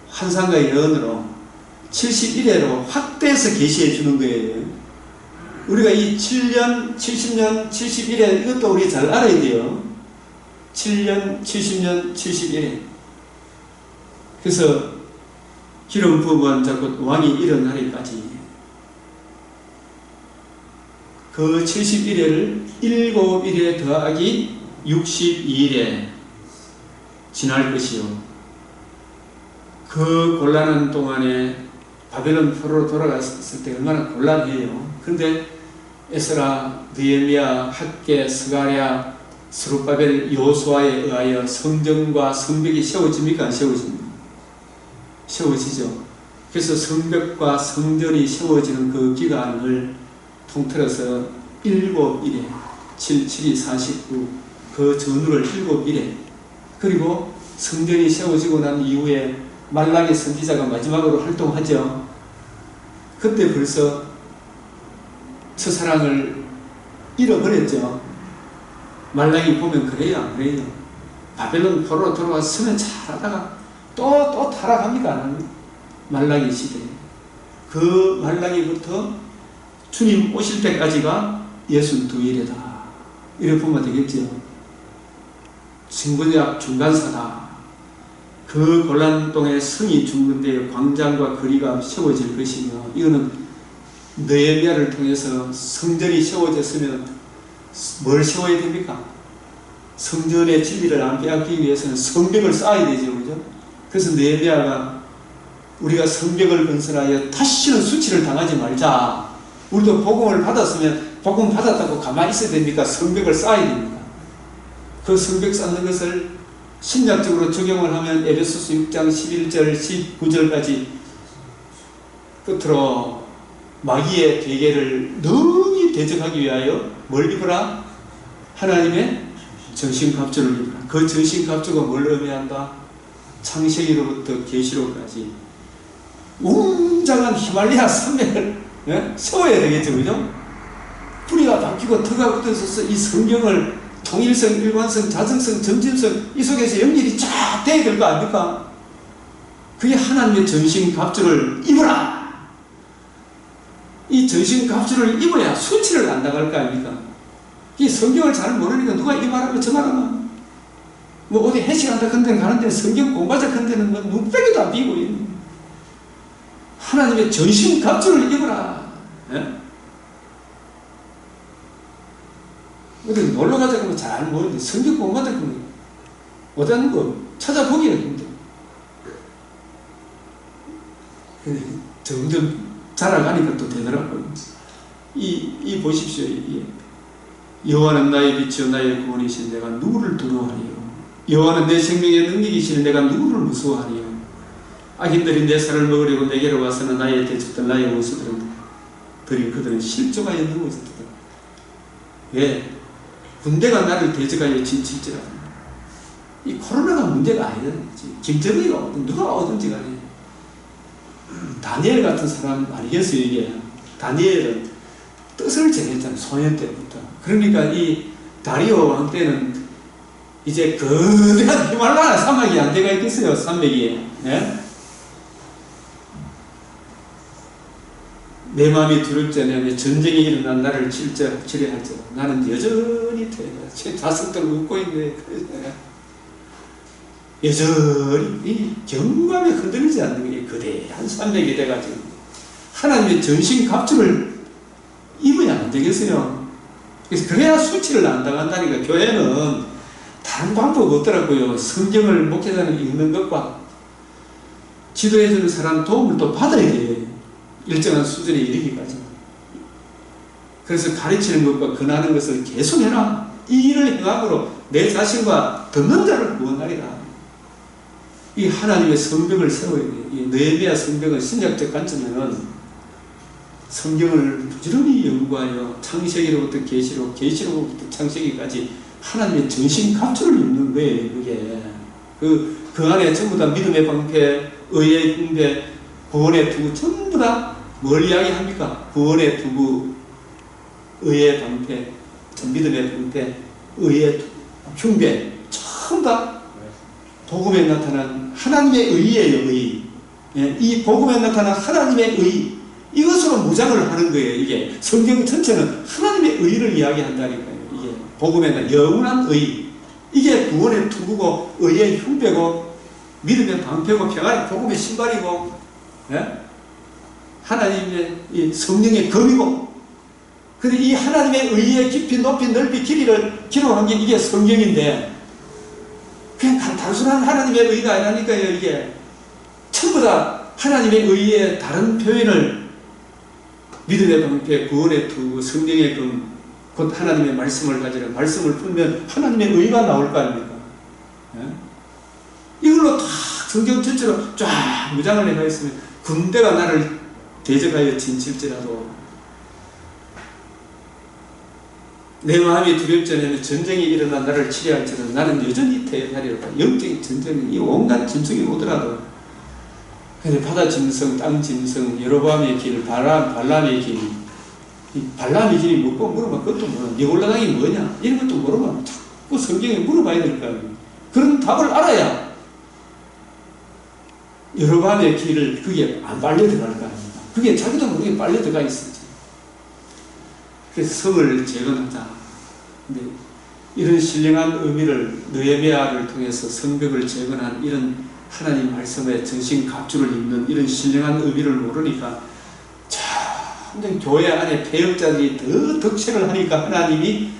환상과 예언으로 71회로 확대해서 계시해 주는 거예요. 우리가 이 7년, 70년, 71회 이것도 우리 잘 알아야 돼요. 7년, 70년, 71회. 그래서 기름 부음은 자꾸 왕이 일어나기까지 그 71회를 7일에 더하기 62일에 지날 것이요. 그 곤란한 동안에 바벨론 포로로 돌아갔을 때 얼마나 곤란해요. 근데 에스라, 느헤미야, 학개, 스가랴, 스룹바벨, 여호수아에 의하여 성전과 성벽이 세워집니까? 안 세워집니까? 세워지죠. 그래서 성벽과 성전이 세워지는 그 기간을 통틀어서 7일에 7, 7이 49, 그 전후를 7일에, 그리고 성전이 세워지고 난 이후에 말라기 선지자가 마지막으로 활동하죠. 그때 벌써 첫사랑을 잃어버렸죠. 말라기 보면 그래요, 안 그래요? 바벨론 포로로 들어왔으면 잘하다가 또 타락합니까? 안 합니까? 말라기 시대. 그 말라기부터 주님 오실 때까지가 62일이다. 이렇게 보면 되겠죠. 신분약 중간사다. 그 곤란동에 성이 중근되어 광장과 거리가 세워질 것이며, 이거는 느헤미야를 통해서 성전이 세워졌으면 뭘 세워야 됩니까? 성전의 진리를 안 빼앗기기 위해서는 성벽을 쌓아야 되죠, 그죠? 그래서 느헤미야가 우리가 성벽을 건설하여 다시는 수치를 당하지 말자. 우리도 복음을 받았으면 복음 받았다고 가만히 있어야 됩니까? 성벽을 쌓아야 됩니다. 그 성벽 쌓는 것을 신약적으로 적용을 하면 에베소서 6장 11절 19절까지 끝으로 마귀의 계계를 능히 대적하기 위하여 뭘 입으라? 하나님의 정신갑주를 입으라. 그 정신갑주가 뭘 의미한다? 창세기로부터 계시록까지 웅장한 히말라야 산맥을 세워야 되겠죠, 그죠? 뿌리가 바뀌고 터가 굳어서 이 성경을 통일성, 일관성, 자성성, 점진성, 이 속에서 연결이 쫙 돼야 될 거 아닙니까? 그게 하나님의 전신갑주를 입으라! 이 전신갑주를 입어야 수치를 안 나갈 거 아닙니까? 이 성경을 잘 모르니까 누가 이 말하면 저 말하면 뭐 어디 회식한다 큰 데는 가는데 성경 공부하자 큰 데는 뭐 눈빼기도 안 비고 있는 하나님의 전신갑주를 입으라. 예? 어디 놀러 가자 그러면 잘 모르는데 성경 공부하자 그러면 어디하는 거 찾아보기는 힘들어. 근데 점점 자라가니까 또 되더라고요. 이 보십시오. 여호와는 나의 빛이요 나의 구원이신 내가 누구를 두려워하리요. 여호와는 내 생명의 능력이시니 내가 누구를 무서워하리요. 악인들이 내 살을 먹으려고 내게로 와서는 나의 대적들 나의 원수들은 그들은 실족하여 넘어졌다. 왜? 군대가 나를 대적하여 진칠지라도 이 코로나가 문제가 아니다. 김정은이가 오든 누가 오든지 간에 다니엘 같은 사람 아니겠어요. 이게 다니엘은 뜻을 정했잖아요. 소년 때부터. 그러니까 이 다리오 왕 때는 이제 거대한 히말라야 사막이 안 돼가 있겠어요. 산맥이. 네? 내 마음이 두렵지 않으면 전쟁이 일어난 나를 치료할지라 나는 여전히 제 자석들 웃고 있네. 여전히 이 경감에 흔들리지 않는 게 거대한 산맥이 돼가지고 하나님의 전신 갑주를 입어야 안 되겠어요. 그래서 그래야 수치를 안 당한다니까. 교회는 다른 방법 없더라고요. 성경을 목회자는 읽는 것과 지도해주는 사람 도움을 또 받아야 돼요. 일정한 수준에 이르기까지. 그래서 가르치는 것과 권하는 것을 계속해라. 이 일을 행함으로 내 자신과 듣는 자를 구원하리라. 이 하나님의 성벽을 세워야 돼요. 이 느헤미야 성벽은 신약적 관점에는 성경을 부지런히 연구하여 창세기로부터 계시록, 계시록부터 창세기까지 하나님의 전신 갑주를 입는 거예요. 그게 그 안에 전부 다 믿음의 방패, 의의 흉배, 구원의 투구 전부 다 뭘 이야기합니까? 구원의 투구, 의의 방패, 믿음의 방패, 의의 흉배 전부 다 복음에 나타난 하나님의 의예요. 의. 예, 이 복음에 나타난 하나님의 의, 이것으로 무장을 하는 거예요. 이게 성경 전체는 하나님의 의를 이야기한다니까요. 이게 복음에 나타난 영원한 의, 이게 구원의 투구고 의의 흉배고 믿음의 방패고 평안의 복음의 신발이고, 예? 하나님의 이 성령의 검이고. 근데 이 하나님의 의의 깊이 높이 넓이 길이를 기록한 게 이게 성경인데, 그냥 단순한 하나님의 의가 아니라니까요. 이게 전부 다 하나님의 의의 다른 표현을 믿음의 방패, 구원의 투구, 성령의 검, 곧 하나님의 말씀을 가지라. 말씀을 풀면 하나님의 의가 나올 거 아닙니까? 예? 이걸로 다 성경 전체로 쫙 무장을 해가 있으면 군대가 나를 대적하여 진칠지라도 내 마음이 두렵지 않으면 전쟁이 일어나 나를 치료할지라도 나는 여전히 태어나리라. 영적인 전쟁이 온갖 짐승이 오더라도, 근데 바다 짐승, 땅 짐승, 여로보암의 길, 발람의 길, 이 발람의 길이 뭐고 물어봐. 그것도 뭐야? 네 올라당이 뭐냐? 이런 것도 물어봐. 자꾸 성경에 물어봐야 될 거 아니에요. 그런 답을 알아야 여로보암의 길을 그게 안 빨려 들어갈 거 아닙니까? 그게 자기도 모르게 빨려 들어가 있었지. 그래서 성을 재건하자. 근데 이런 신령한 의미를 느헤미야를 통해서 성벽을 재건한 이런 하나님 말씀의 전신 갑주를 입는 이런 신령한 의미를 모르니까 점점 교회 안에 폐역자들이 더 덕체를 하니까 하나님이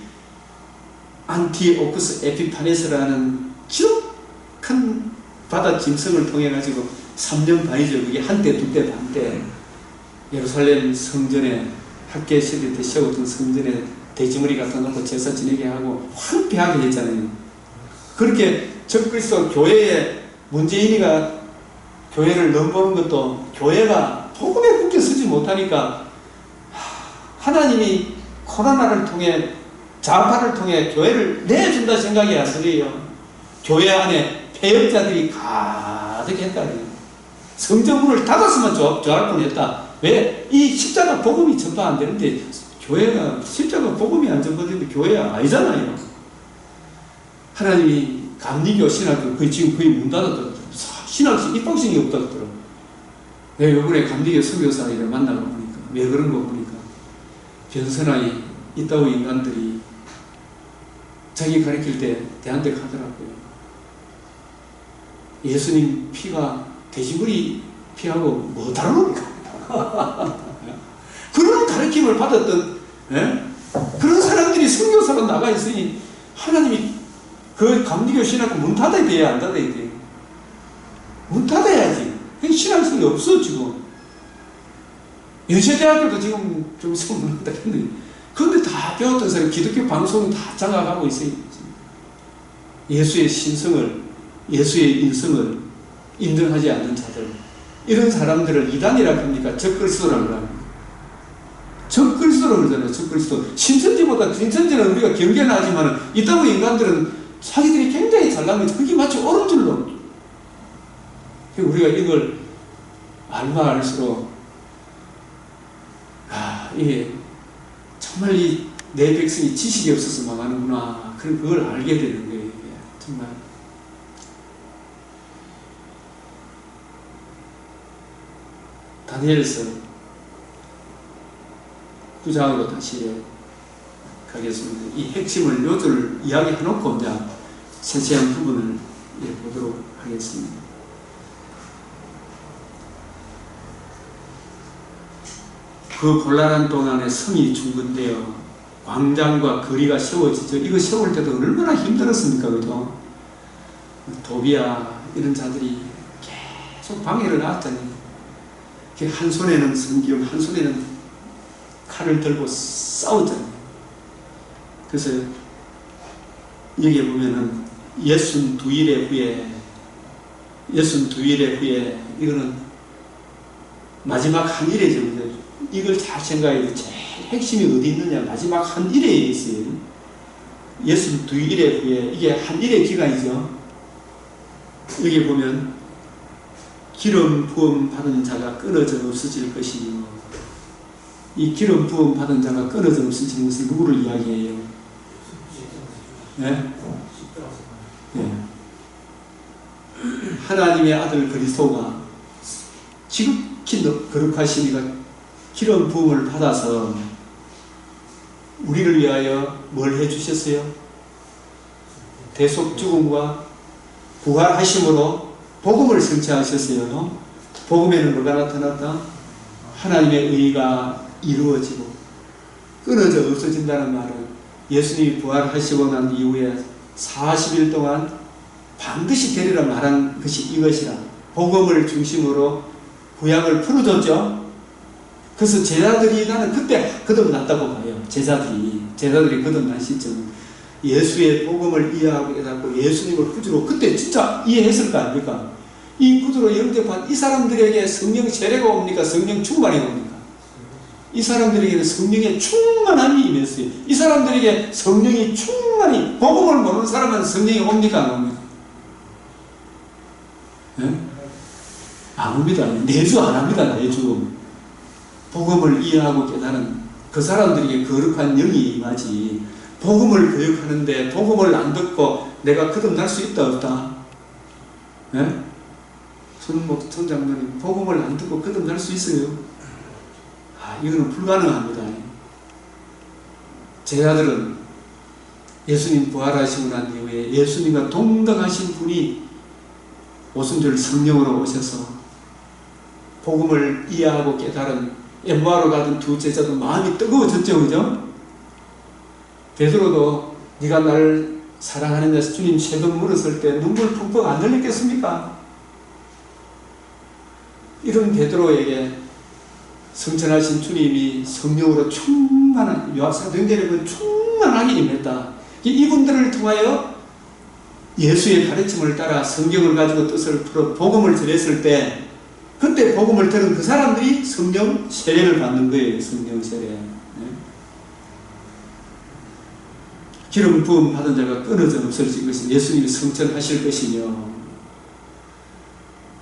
안티오쿠스 에피파네스라는 기록한 바다 짐승을 통해 가지고 3년 반이죠. 그게 한때, 두때, 반때 예루살렘 성전에 학계 시대 때 세웠던 성전에 돼지머리 갖다 놓고 제사 지내게 하고 황폐하게 했잖아요. 그렇게 적그리스도 교회에 문재인이가 교회를 넘보는 것도 교회가 복음에 굳게 서지 못하니까 하나님이 코로나를 통해 좌파를 통해 교회를 내준다 생각이 안 들어요. 교회 안에 폐역자들이 가득했다니. 성전문을 닫았으면 좋아할 뻔했다. 왜? 이 십자가 복음이 전파 안 되는데 교회가 십자가 복음이 안 전파되는데 교회가 아니잖아요. 하나님이 감리교 신학교 지금 거의 문 닫았다고 신학식 입학식이 없다고 들어. 내가 요번에 감리교 선교사를 만나고 보니까 왜 그런 거 보니까 변선하에 있다고 인간들이 자기 가르칠 때 대한대 하더라고요. 예수님 피가 돼지머리 피하고 뭐 다릅니까? 그런 가르침을 받았던, 예? 그런 사람들이 선교사로 나가 있으니 하나님이 그 감리교 신학교 문 닫아야 돼요? 안 닫아야 돼요? 문 닫아야지. 신앙성이 없어 지금. 연세대학교도 지금 좀 있으면 문 닫겠는데, 그런데 다 배웠던 사람이 기독교 방송은 다 장악하고 있어요. 예수의 신성을, 예수의 인성을 인정하지 않는 자들, 이런 사람들을 이단이라고 합니까? 적그리스도라고 합니까? 적그리스도라고 그러잖아요. 적그리스도. 신천지보다 신천지는 우리가 경계는 하지만 이따구 인간들은 자기들이 굉장히 잘난 거지. 그게 마치 옳은 줄로. 우리가 이걸 알면 알수록 이게 정말 내 백성이 지식이 없어서 망하는구나. 그걸 알게 되는 거예요. 이게. 정말. 다니엘서 구장으로 다시 가겠습니다. 이 핵심을 요줄 이야기해놓고 이제 세세한 부분을 보도록 하겠습니다. 그 곤란한 동안에 성이 중건되어 광장과 거리가 세워지죠. 이거 세울 때도 얼마나 힘들었습니까, 그죠? 도비야 이런 자들이 계속 방해를 놨잖아요. 한 손에는 성경, 한 손에는 칼을 들고 싸웠잖아요. 그래서 여기에 보면은 62일에 후에 이거는 마지막 한 일이죠. 이걸 잘 생각해야 돼. 제일 핵심이 어디 있느냐. 마지막 한 일에 있어요. 62일에 후에 이게 한 일의 기간이죠. 여기 보면 기름 부음 받은 자가 끊어져 없어질 것이요. 이 기름 부음 받은 자가 끊어져 없어지는 것은 누구를 이야기해요? 네? 네. 하나님의 아들 그리스도가 지극히 거룩하시니까 기름 부음을 받아서 우리를 위하여 뭘 해주셨어요? 대속 죽음과 부활하심으로 복음을 성취하셨어요. 복음에는 뭐가 나타났다? 하나님의 의가 이루어지고 끊어져 없어진다는 말은 예수님이 부활하시고 난 이후에 40일 동안 반드시 되리라 말한 것이 이것이라. 복음을 중심으로 구약을 풀어줬죠. 그래서 제자들이 나는 그때 거듭났다고 봐요. 제자들이 거듭난 시점은 예수의 복음을 이해하고 깨닫고 예수님을 구주로 그때 진짜 이해했을 거 아닙니까? 이 구주로 영접한 이 사람들에게 성령 세례가 옵니까? 성령 충만이 옵니까? 이 사람들에게는 성령의 충만함이 임했어요. 이 사람들에게 성령이 충만히, 복음을 모르는 사람은 성령이 옵니까? 안 옵니까? 네? 안 옵니다. 내주 안 합니다. 내주. 복음을 이해하고 깨달은 그 사람들에게 거룩한 영이 임하지. 복음을 교육하는데 복음을 안 듣고 내가 거듭날 수 있다 없다? 네? 손목 총장님 복음을 안 듣고 거듭날 수 있어요? 이거는 불가능합니다. 제자들은 예수님 부활하시고 난 이후에 예수님과 동등하신 분이 오순절 성령으로 오셔서 복음을 이해하고 깨달은 엠마오로 가던 두 제자도 마음이 뜨거워졌죠. 그죠? 베드로도 네가 나를 사랑하느냐 주님 세 번 물었을 때 눈물 펑펑 안 흘렸겠습니까? 이런 베드로에게 성천하신 주님이 성령으로 충만한, 사도행전에 보면 충만하게 임했다. 이분들을 통하여 예수의 가르침을 따라 성경을 가지고 뜻을 풀어 복음을 전했을 때 그때 복음을 들은 그 사람들이 성령 세례를 받는 거예요. 성령 세례. 네? 기름 부음 받은 자가 끊어져 없어질 것이 예수님이 성천하실 것이며,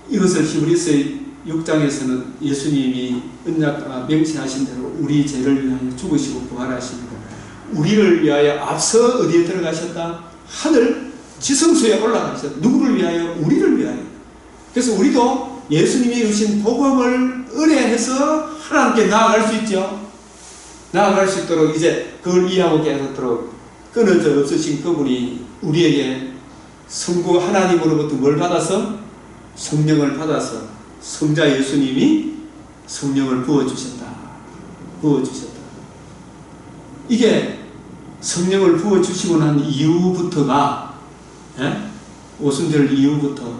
이것을 히브리서 6장에서는 예수님이 언약 명시하신 대로 우리 죄를 위하여 죽으시고 부활하시니까 우리를 위하여 앞서 어디에 들어가셨다? 하늘 지성소에 올라가셨다. 누구를 위하여? 우리를 위하여. 그래서 우리도 예수님이 주신 복음을 의뢰해서 하나님께 나아갈 수 있죠. 나아갈 수 있도록 이제 그걸 이해하고 깨닫도록 끊어져 없으신 그분이 우리에게 성부 하나님으로부터 뭘 받아서? 성령을 받아서 성자 예수님이 성령을 부어주셨다. 부어주셨다. 이게 성령을 부어주시고 난 이후부터가, 오순절 이후부터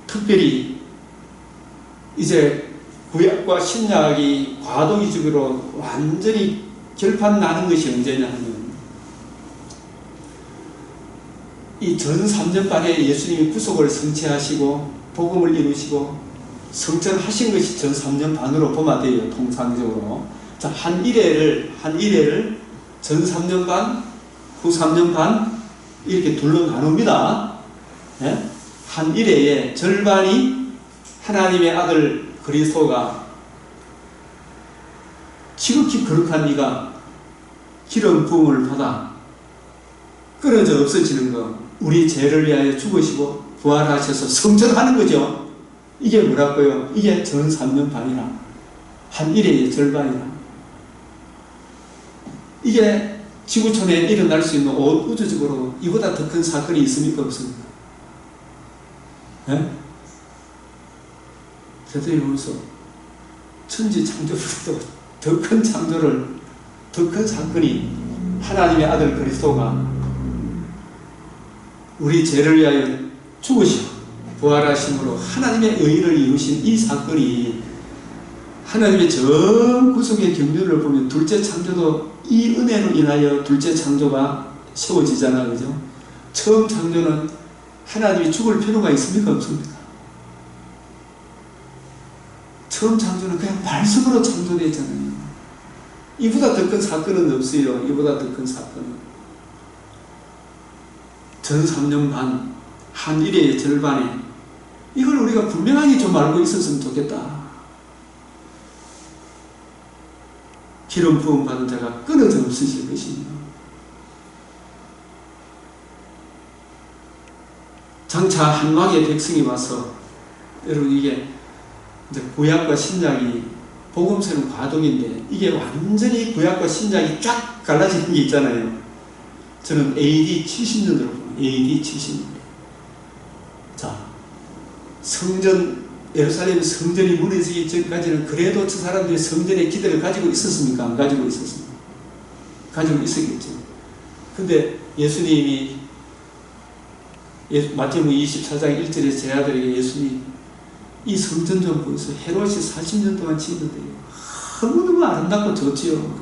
특별히 이제 구약과 신약이 과도기적으로 완전히 결판 나는 것이 언제냐 하면 이 전 3년반에 예수님이 구속을 성취하시고 복음을 이루시고 성천하신 것이 전 3년 반으로 보면 돼요. 통상적으로. 자, 한 일회를 전 3년 반, 후 3년 반 이렇게 둘로 나눕니다. 예? 한 일회의 절반이 하나님의 아들 그리스도가 지극히 거룩한 이가 기름 부음을 받아 끊어져 없어지는 것, 우리 죄를 위하여 죽으시고 부활하셔서 성전하는 거죠. 이게 뭐라고요? 이게 전 3년 반이라, 한 일회의 절반이라. 이게 지구촌에 일어날 수 있는 우주적으로 이보다 더 큰 사건이 있습니까? 없습니까? 예? 대단히 보면서 천지 창조보다도 더 큰 창조를, 더 큰 사건이 하나님의 아들 그리스도가 우리 죄를 위하여 죽으시고 부활하심으로 하나님의 의를 이루신 이 사건이 하나님의 전 구속의 경륜을 보면 둘째 창조도 이 은혜로 인하여 둘째 창조가 세워지잖아, 그죠? 처음 창조는 하나님이 죽을 필요가 있습니까? 없습니까? 처음 창조는 그냥 말씀으로 창조되잖아요. 이보다 더 큰 사건은 없어요. 이보다 더 큰 사건은. 전 3년 반, 한 일의 절반에 이걸 우리가 분명하게 좀 알고 있었으면 좋겠다. 기름 부음 받은 자가 끊어져 없으실 것이며, 장차 한왕의 백성이 와서, 여러분 이게 이제 구약과 신약이 복음서는 과동인데 이게 완전히 구약과 신약이 쫙 갈라지는 게 있잖아요. 저는 AD 70년으로 봅니다. AD 70년. 자, 성전, 예루살렘 성전이 무너지기 전까지는 그래도 저 사람들이 성전의 기대를 가지고 있었습니까? 안 가지고 있었습니까? 가지고 있었겠죠. 근데 예수님이 마태복음 24장 1절에 제 아들에게 예수님 이 성전 좀 보세요. 헤롯이 40년 동안 짓는데요. 너무너무 아름답고 좋지요.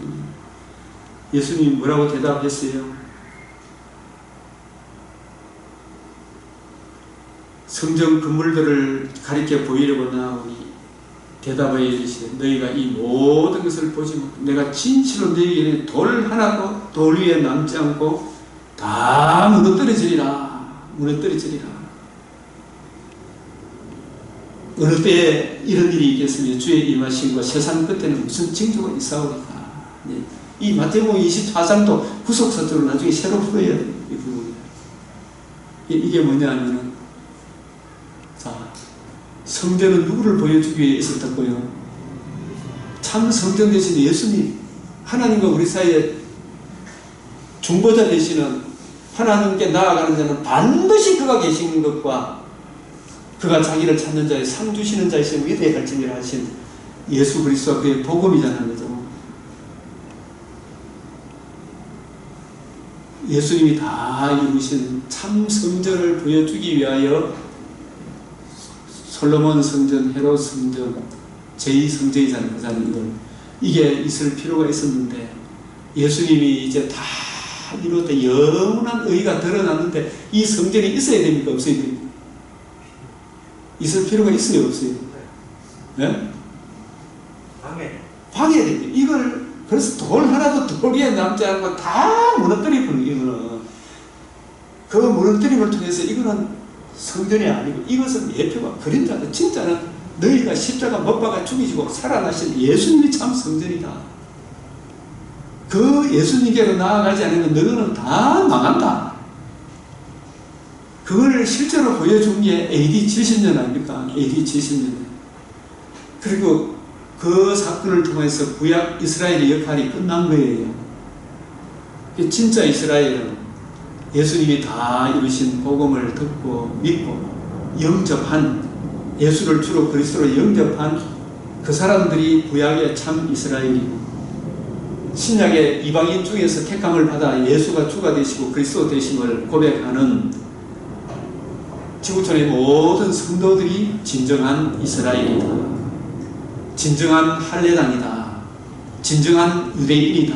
예수님이 뭐라고 대답했어요? 성전 건물들을 가리켜 보이려고 나오니 대답하여 이르시되 너희가 이 모든 것을 보지 못하고 내가 진실로 너희에게 돌 하나도 돌 위에 남지 않고 다 무너뜨려지리라. 무너뜨려지리라. 어느 때에 이런 일이 있겠으며 주의 임하심과 세상 끝에는 무슨 징조가 있사오리까. 네. 이 마태복음 24장도 구속사적으로 나중에 새로 풀어야 돼요. 이 부분이. 이게 뭐냐 하면은, 자, 성전은 누구를 보여주기 위해 있었다고요? 참 성전 되신 예수님, 하나님과 우리 사이에 중보자 되시는, 하나님께 나아가는 자는 반드시 그가 계시는 것과 그가 자기를 찾는 자에 상 주시는 자이신 위대할지니라 하신 예수 그리스도와 그의 복음이잖아요. 그죠? 예수님이 다 이루신 참 성전을 보여주기 위하여 솔로몬 성전, 헤롯 성전, 제2성전이잖아요. 이걸. 이게 있을 필요가 있었는데 예수님이 이제 다 이루었다. 영원한 의가 드러났는데 이 성전이 있어야 됩니까? 없어야 됩니까? 있을 필요가 있어요? 없어요? 네? 방해해야 됩니다. 이걸 그래서 돌 하나도 돌 위에 남지 않고 다 무너뜨리는 이거는 그 무너뜨림을 통해서 이거는 성전이 아니고 이것은 예표가 그림자다. 진짜는 너희가 십자가 못 박아 죽이시고 살아나신 예수님이 참 성전이다. 그 예수님께로 나아가지 않으면 너희는 다 망한다. 그걸 실제로 보여준 게 AD 70년 아닙니까? AD 70년. 그리고 그 사건을 통해서 구약 이스라엘의 역할이 끝난 거예요. 진짜 이스라엘은 예수님이 다 이루신 복음을 듣고 믿고 영접한, 예수를 주로 그리스도로 영접한 그 사람들이 구약의 참 이스라엘이고, 신약의 이방인 중에서 택함을 받아 예수가 주가 되시고 그리스도 되심을 고백하는 지구촌의 모든 성도들이 진정한 이스라엘이다. 진정한 할례당이다. 진정한 유대인이다.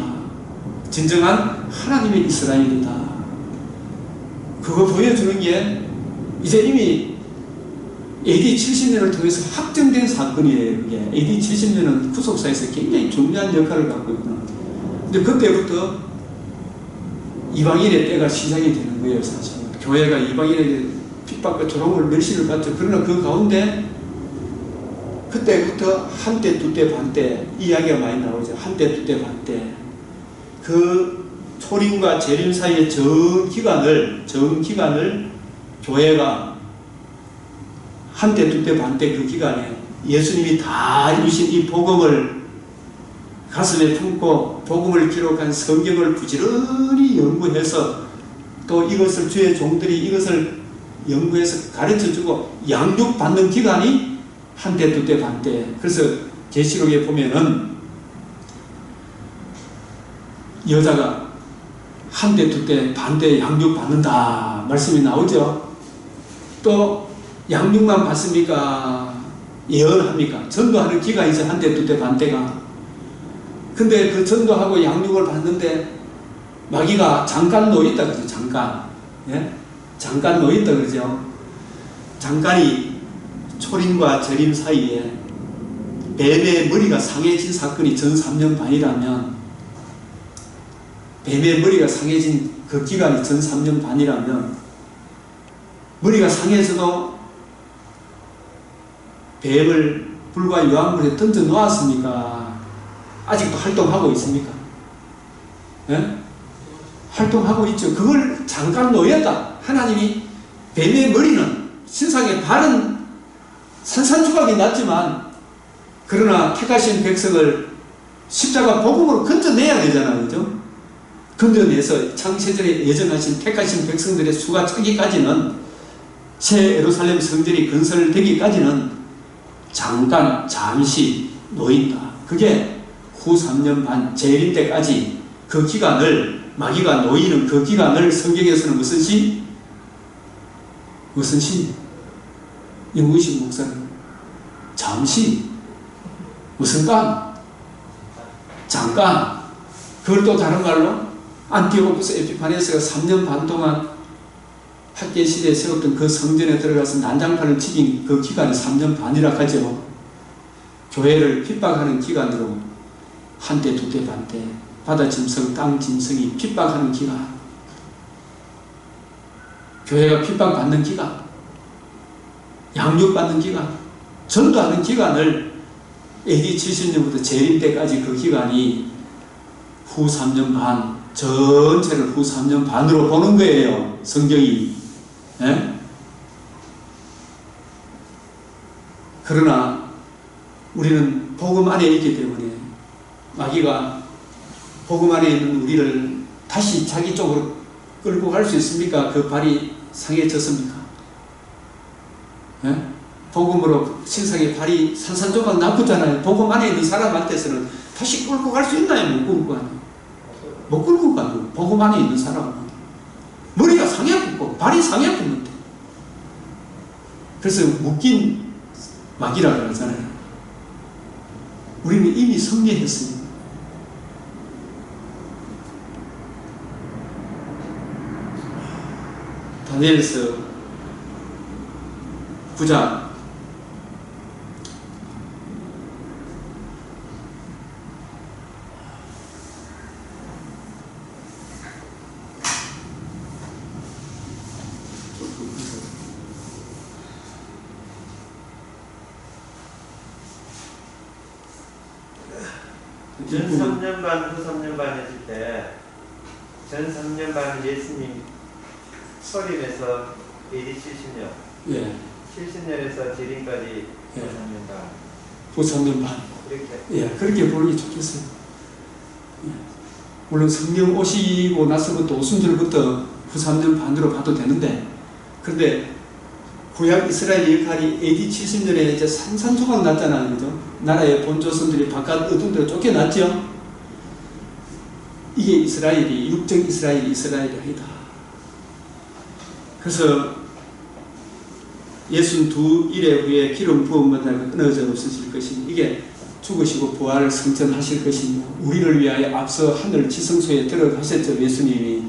진정한 하나님의 이스라엘이다. 그거 보여주는 게 이제 이미 AD 70년을 통해서 확정된 사건이에요. 그게 AD 70년은 구속사에서 굉장히 중요한 역할을 갖고 있구나. 근데 그때부터 이방인의 때가 시작이 되는 거예요. 사실 교회가 이방인에게 핍박과 조롱을 멸시를 받죠. 그러나 그 가운데 그때부터 한때 두때 반때 이야기가 많이 나오죠. 한때 두때 반때 그 초림과 재림 사이의 정기간을 교회가 한때 두때 반때 그 기간에 예수님이 다 이루신 이 복음을 가슴에 품고 복음을 기록한 성경을 부지런히 연구해서 또 이것을 주의 종들이 이것을 연구해서 가르쳐주고 양육받는 기간이 한때 두때 반때. 그래서 계시록에 보면은 여자가 한때 두때 반때 양육받는다 말씀이 나오죠. 또 양육만 받습니까? 예언합니까? 전도하는 기간이죠. 한때 두때 반때가. 근데 그 전도하고 양육을 받는데 마귀가 잠깐 놓였다 그러죠. 잠깐. 예? 잠깐 놓였다 그러죠. 잠깐이 초림과 저림 사이에 뱀의 머리가 상해진 사건이 전 3년 반이라면, 뱀의 머리가 상해진 그 기간이 전 3년 반이라면, 머리가 상해져도 뱀을 불과 유황물에 던져 놓았습니까? 아직도 활동하고 있습니까? 예? 활동하고 있죠. 그걸 잠깐 놓였다. 하나님이 뱀의 머리는 신상에 발은 산산조각이 났지만, 그러나 택하신 백성을 십자가 복음으로 건져내야 되잖아요. 그죠? 건져내서 창세전에 예정하신 택하신 백성들의 수가 차기까지는, 새 예루살렘 성전이 건설되기까지는 잠깐 잠시 놓인다. 그게 후 3년 반 재림 때까지 그 기간을, 마귀가 놓이는 그 기간을 성경에서는 무슨 신? 무슨 신? 영구신 목사는 잠시, 무슨 간? 잠깐. 그걸 또 다른 말로 안티오쿠스 에피파네스가 3년 반 동안 학계 시대에 세웠던 그 성전에 들어가서 난장판을 치긴 그 기간이 3년 반이라 하죠. 교회를 핍박하는 기간으로 한때 두때 반때 바다 짐승, 땅 짐승이 핍박하는 기간, 교회가 핍박받는 기간, 양육받는 기간, 전도하는 기간을 AD 70년부터 재림 때까지 그 기간이 후 3년 반, 전체를 후 3년 반으로 보는 거예요. 성경이. 예? 그러나 우리는 복음 안에 있기 때문에 마귀가 복음 안에 있는 우리를 다시 자기 쪽으로 끌고 갈 수 있습니까? 그 발이 상해졌습니까? 예? 복음으로 신상의 발이 산산조각 나쁘잖아요. 복음 안에 있는 사람한테서는 다시 끌고 갈 수 있나요? 못 끌고 가요. 못 끌고 가요. 복음 안에 있는 사람은. 머리가 상해붙고 발이 상해붙는데. 그래서 묶인 마귀라고 그러잖아요. 우리는 이미 승리했습니다. 다니엘서 9장 전 3년 반, 후 3년 반 했을 때, 전 3년 반은 예수님 설임에서 AD 70년, 예. 70년에서 재림까지 예. 3년 반. 후 3년 반. 이렇게. 예, 그렇게 보는 게 좋겠어요. 예. 물론 성령 오시고 나서부터 오순절부터 후 3년 반으로 봐도 되는데, 그런데 구약 이스라엘 역할이 AD 70년에 이제 산산조각 났잖아요. 그죠? 나라의 본조선들이 바깥 어떤 데로 쫓겨났죠? 이게 이스라엘이, 육적 이스라엘이 아니다. 그래서 62일의 후에 기름 부음받아 끊어져 없으실 것이니, 이게 죽으시고 부활을 성천하실 것이며, 우리를 위하여 앞서 하늘 지성소에 들어가셨죠. 예수님이.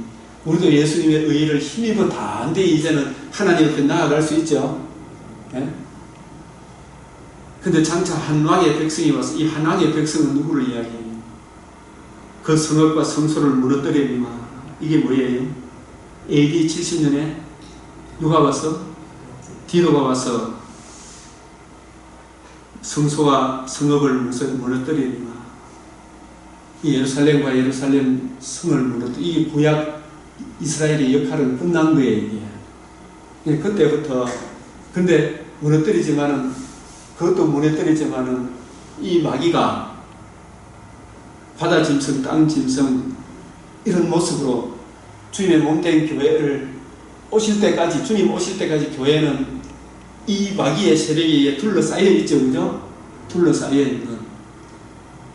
우리도 예수님의 의의를 힘입어 다한데 이제는 하나님 앞에 나아갈 수 있죠. 예? 근데 장차 한 왕의 백성이 와서, 이 한 왕의 백성은 누구를 이야기해요? 그 성읍과 성소를 무너뜨리니마. 이게 뭐예요? AD 70년에 누가 와서? 디도가 와서 성소와 성읍을 무너뜨리니마. 이 예루살렘과 예루살렘 성을 무너뜨리, 이게 구약 이스라엘의 역할은 끝난 거예요. 이게. 그때부터. 근데 무너뜨리지만은, 그것도 무너뜨리지만은 이 마귀가 바다 짐승, 땅 짐승 이런 모습으로 주님의 몸된 교회를 오실 때까지, 주님 오실 때까지 교회는 이 마귀의 세력에 의해 둘러싸여 있죠. 그죠? 둘러싸여 있는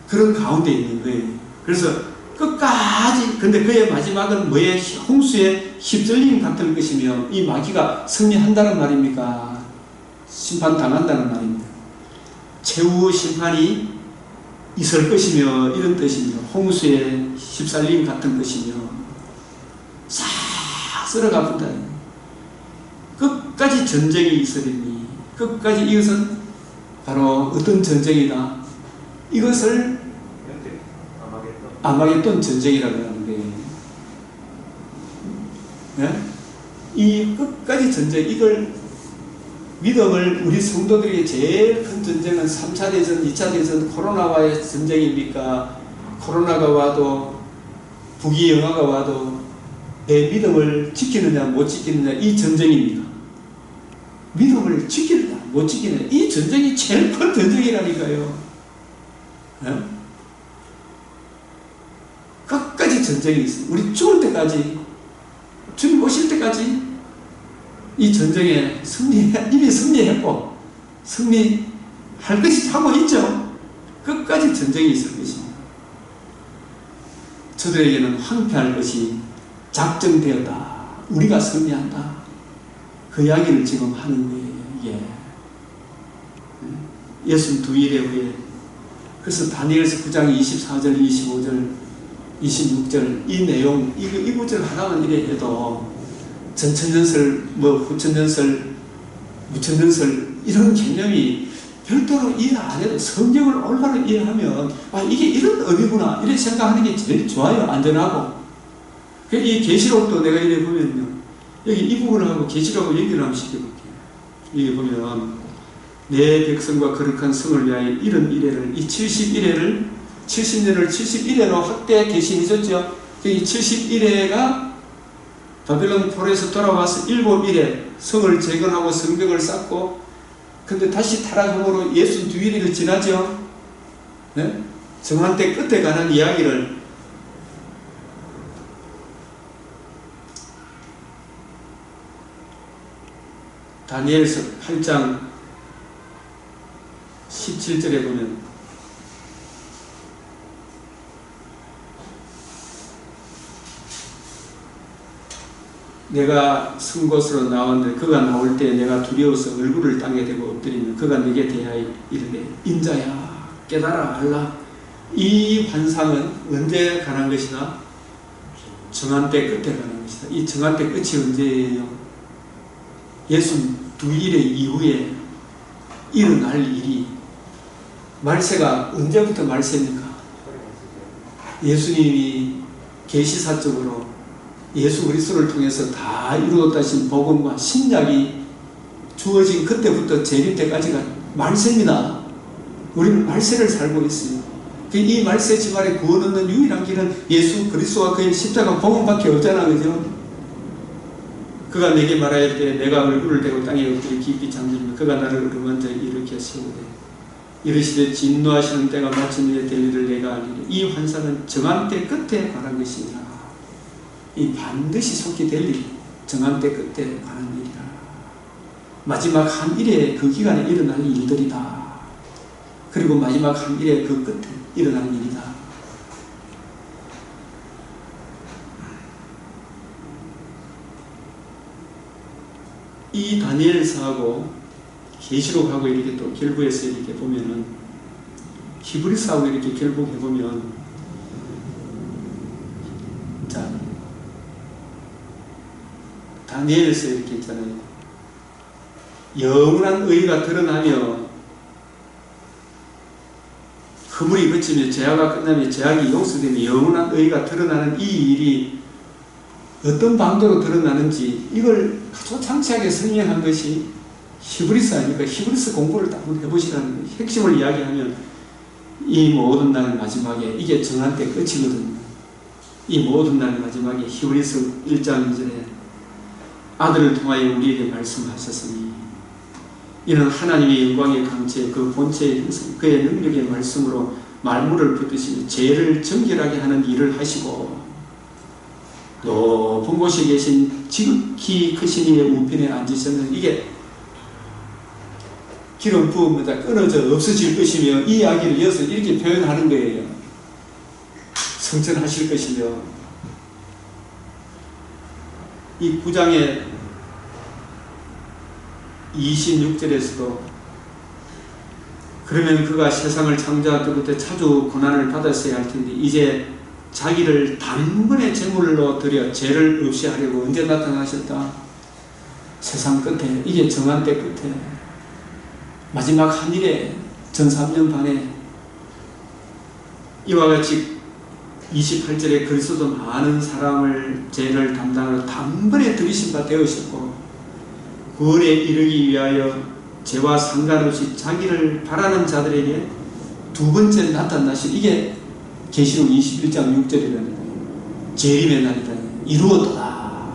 그런 가운데 있는 거예요. 그래서 끝까지, 근데 그의 마지막은 뭐에? 홍수에 휩쓸림 같을 것이며, 이 마귀가 승리한다는 말입니까? 심판당한다는 말입니다. 최후 심판이 있을 것이며 이런 뜻이며, 홍수에 휩쓸림 같은 것이며 싹 쓸어가 본다. 끝까지 전쟁이 있으리니, 끝까지. 이것은 바로 어떤 전쟁이다? 이것을 아마겟돈 전쟁이라고 하는 거예요. 네? 이 끝까지 전쟁, 이걸 믿음을 우리 성도들에게 제일 큰 전쟁은 3차 대전, 2차 대전, 코로나와의 전쟁입니까? 코로나가 와도 부귀영화가 와도 내 믿음을 지키느냐 못 지키느냐, 이 전쟁입니다. 믿음을 지키느냐 못 지키느냐, 이 전쟁이 제일 큰 전쟁이라니까요. 네? 끝까지 전쟁이 있어요. 우리 죽을 때까지, 주님 오실 때까지 이 전쟁에 이미 승리했고 승리할 것이 하고 있죠. 끝까지 전쟁이 있을 것입니다. 저들에게는 황폐할 것이 작정되었다. 우리가 승리한다. 그 이야기를 지금 하는 거예요. 이게 62일 후에. 그래서 다니엘서 9장 24절, 25절, 26절 이 내용, 이 구절 하나만 이래 해도 전천전설, 후천전설, 무천전설 이런 개념이 별도로 이해 안 해도 성경을 올바로 이해하면 이게 이런 의미구나 이렇게 생각하는 게 제일 좋아요. 안전하고. 이 계시록도 내가 이래 보면요, 여기 이 부분하고 계시록하고 연결을 한번 시켜볼게요. 여기 보면 내 백성과 거룩한 성을 위하여 이런 이래를, 이 71회를 70년을 71회로 확대 계시해줬죠. 이 71회가 바벨론 포로에서 돌아와서 7일에 성을 재건하고 성벽을 쌓고, 근데 다시 타락함으로 62일을 지나죠. 네? 정한 때 끝에 관한 이야기를 다니엘서 8장 17절에 보면 내가 선 곳으로 나왔는데 그가 나올 때 내가 두려워서 얼굴을 땅에 대고 엎드리면 그가 내게 대하여 이르되 인자야 깨달아 알라. 이 환상은 언제 관한 것이다? 정한 때 끝에 관한 것이다. 이 정한 때 끝이 언제예요? 62일의 이후에 일어날 일이, 말세가 언제부터 말세입니까? 예수님이 계시사적으로 예수 그리스도를 통해서 다 이루어졌다신 복음과 신약이 주어진 그때부터 재림 때까지가 말세입니다. 우리는 말세를 살고 있어요. 이 말세 지말에 구원 얻는 유일한 길은 예수 그리스도와 그의 십자가 복음밖에 없잖아. 그죠? 그가 내게 말하여 때 내가 얼굴을 대고 땅에 엎드려 깊이 잠들면 그가 나를 어루만져 일으켜 세우되 이르시되 진노하시는 때가 마침내 될 일을 내가 알리리. 이 환상은 정한 때 끝에 관한 것이니라. 이 반드시 속히 될 일, 정한 때 끝에 관한 일이라. 마지막 한 일에 그 기간에 일어날 일들이다. 그리고 마지막 한 일에 그 끝에 일어날 일이다. 이 다니엘서하고 계시록하고 이렇게 또 결부해서 이렇게 보면은, 히브리서하고 이렇게 결부해 보면, 자, 다니엘서 이렇게 있잖아요. 영원한 의가 드러나며 허물이 그치며 죄악가 끝나며 죄악이 용서되며 영원한 의가 드러나는 이 일이 어떤 방도로 드러나는지 이걸 아주 창치하게 설명한 것이 히브리서 아닙니까? 히브리서 공부를 딱 해보시라는 거예요. 핵심을 이야기하면 이 모든 날 마지막에 이게 정한 때 끝이거든요. 이 모든 날 마지막에 히브리서 1장 2절에 아들을 통하여 우리에게 말씀하셨으니 이는 하나님의 영광의 강체 그 본체의 형성 그의 능력의 말씀으로 말물을 붙드시며 죄를 정결하게 하는 일을 하시고 높은 곳에 계신 지극히 크신 이의 우편에 앉으셨는 이게 기름 부음마다 끊어져 없어질 것이며 이 이야기를 이어서 이렇게 표현하는 거예요. 성천하실 것이며 이 9장의 26절에서도 그러면 그가 세상을 창조할 때부터 자주 고난을 받았어야 할 텐데 이제 자기를 단번에 제물로 드려 죄를 없이 하려고 언제 나타나셨다? 세상 끝에, 이게 정한 때 끝에 마지막 한 일에 전 3년 반에 이와 같이 28절에 그리스도 많은 사람을 죄를 담당하러 단번에 들이신 바 되으셨고 구원에 이르기 위하여 죄와 상관없이 자기를 바라는 자들에게 두 번째 나타나신 이게 계시록 21장 6절이라는 거예요. 재림의 날이다. 이루었다.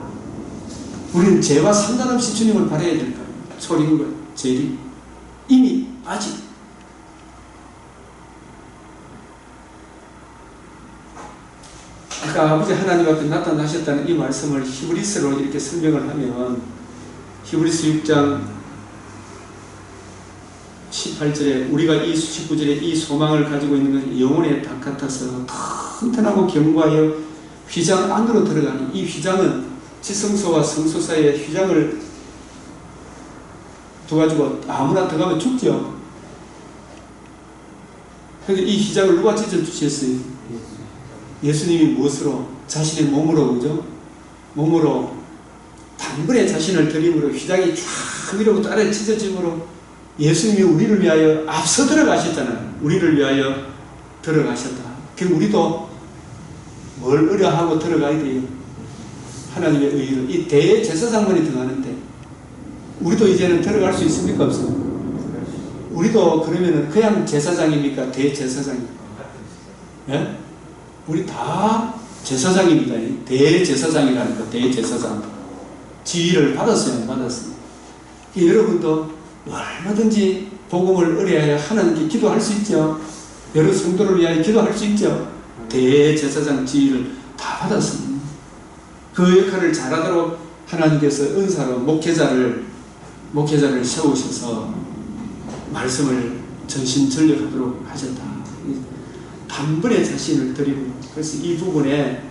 우리는 죄와 상관없이 주님을 바라야 될까? 소리는 거예요. 재림. 이미 아직 아까 아버지 하나님 앞에 나타나셨다는 이 말씀을 히브리스로 이렇게 설명을 하면 히브리스 6장 18절에 우리가 19절에 이 소망을 가지고 있는 것은 영혼의 닭 같아서 튼튼하고 견고하여 휘장 안으로 들어가니 이 휘장은 지성소와 성소 사이에 휘장을 둬가지고 아무나 들어가면 죽죠. 그런데 이 휘장을 누가 찢어주셨어요? 예수님이 무엇으로? 자신의 몸으로, 그죠? 몸으로 단번에 자신을 들임으로 휘장이 쫙 위로 따라 찢어짐으로 예수님이 우리를 위하여 앞서 들어가셨잖아요. 우리를 위하여 들어가셨다. 그럼 우리도 뭘 의뢰하고 들어가야 돼요? 하나님의 의를. 이 대제사장만이 들어가는데 우리도 이제는 들어갈 수 있습니까? 없습니까? 우리도 그러면은 그냥 제사장입니까? 대제사장입니까? 예? 우리 다 제사장입니다. 대제사장이라니까. 대제사장. 지위를 받았어요. 안 받았어요. 여러분도 얼마든지 복음을 의뢰하여 하나님께 기도할 수 있죠. 여러 성도를 위하여 기도할 수 있죠. 대제사장 지위를 다 받았습니다. 그 역할을 잘하도록 하나님께서 은사로 목회자를 세우셔서 말씀을 전심전력하도록 하셨다. 단번에 자신을 드리고 그래서 이 부분에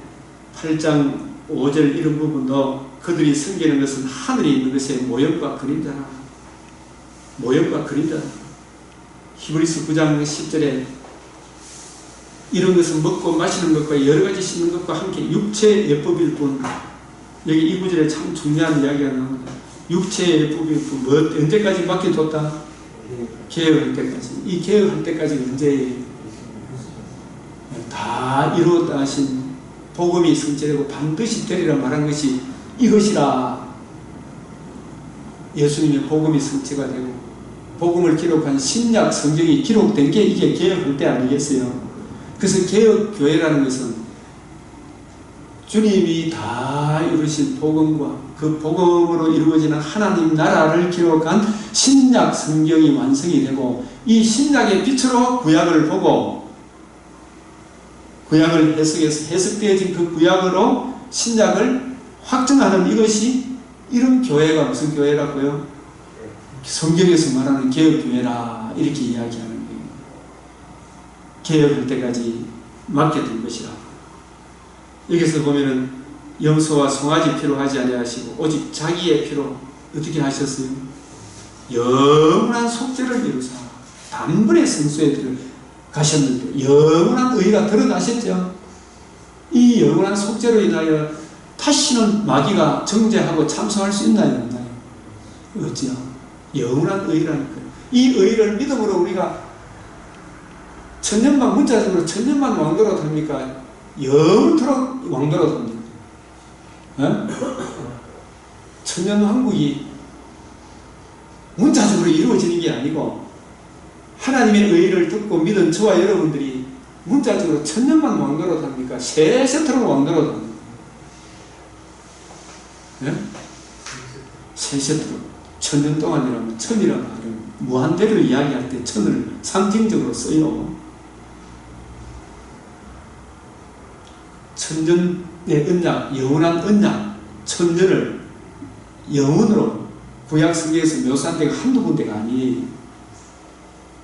8장 5절 이런 부분도 그들이 섬기는 것은 하늘에 있는 것의 모형과 그림자라. 모형과 그림자라. 히브리서 9장 10절에 이런 것은 먹고 마시는 것과 여러 가지 씻는 것과 함께 육체의 예법일 뿐. 여기 이 구절에 참 중요한 이야기가 나옵니다. 육체의 예법일 뿐. 뭐 언제까지 맡겨뒀다? 개혁할 때까지. 이 개혁할 때까지 언제예요? 다 이루었다 하신 복음이 성취되고 반드시 되리라 말한 것이 이것이라. 예수님의 복음이 성취가 되고 복음을 기록한 신약 성경이 기록된 게 이게 개혁할 때 아니겠어요? 그래서 개혁교회라는 것은 주님이 다 이루신 복음과 그 복음으로 이루어지는 하나님 나라를 기록한 신약 성경이 완성이 되고 이 신약의 빛으로 구약을 보고 구약을 해석해서 해석되어진 그 구약으로 신약을 확증하는 이것이 이런 교회가 무슨 교회라고요? 성경에서 말하는 개혁교회라 이렇게 이야기하는 거예요. 개혁할 때까지 맡겨둔 것이라. 여기서 보면은 염소와 송아지 피로 하지 아니하시고 오직 자기의 피로 어떻게 하셨어요? 영원한 속죄를 이루사 단번에 성소에 들어가셨는데 영원한 의가 드러나셨죠. 이 영원한 속죄로 인하여 다시는 마귀가 정죄하고 참소할 수 있나요? 없나요? 없지요. 영원한 의라니까요. 이 의를 믿음으로 우리가 천년만 문자적으로 천년만 왕도로 됩니까? 영원토록 왕도로 됩니다. 천년 왕국이 문자적으로 이루어지는 게 아니고 하나님의 의를 듣고 믿은 저와 여러분들이 문자적으로 천년만 왕도로 됩니까? 세세토록 왕도로 됩니다. 세세토록 천년 동안이라면 천이라는 말은 무한대를 이야기할 때 천을 상징적으로 써요. 천년의 언약, 영원한 언약, 천년을 영원으로 구약 성경에서 묘사한 데가 한두 군데가 아니에요.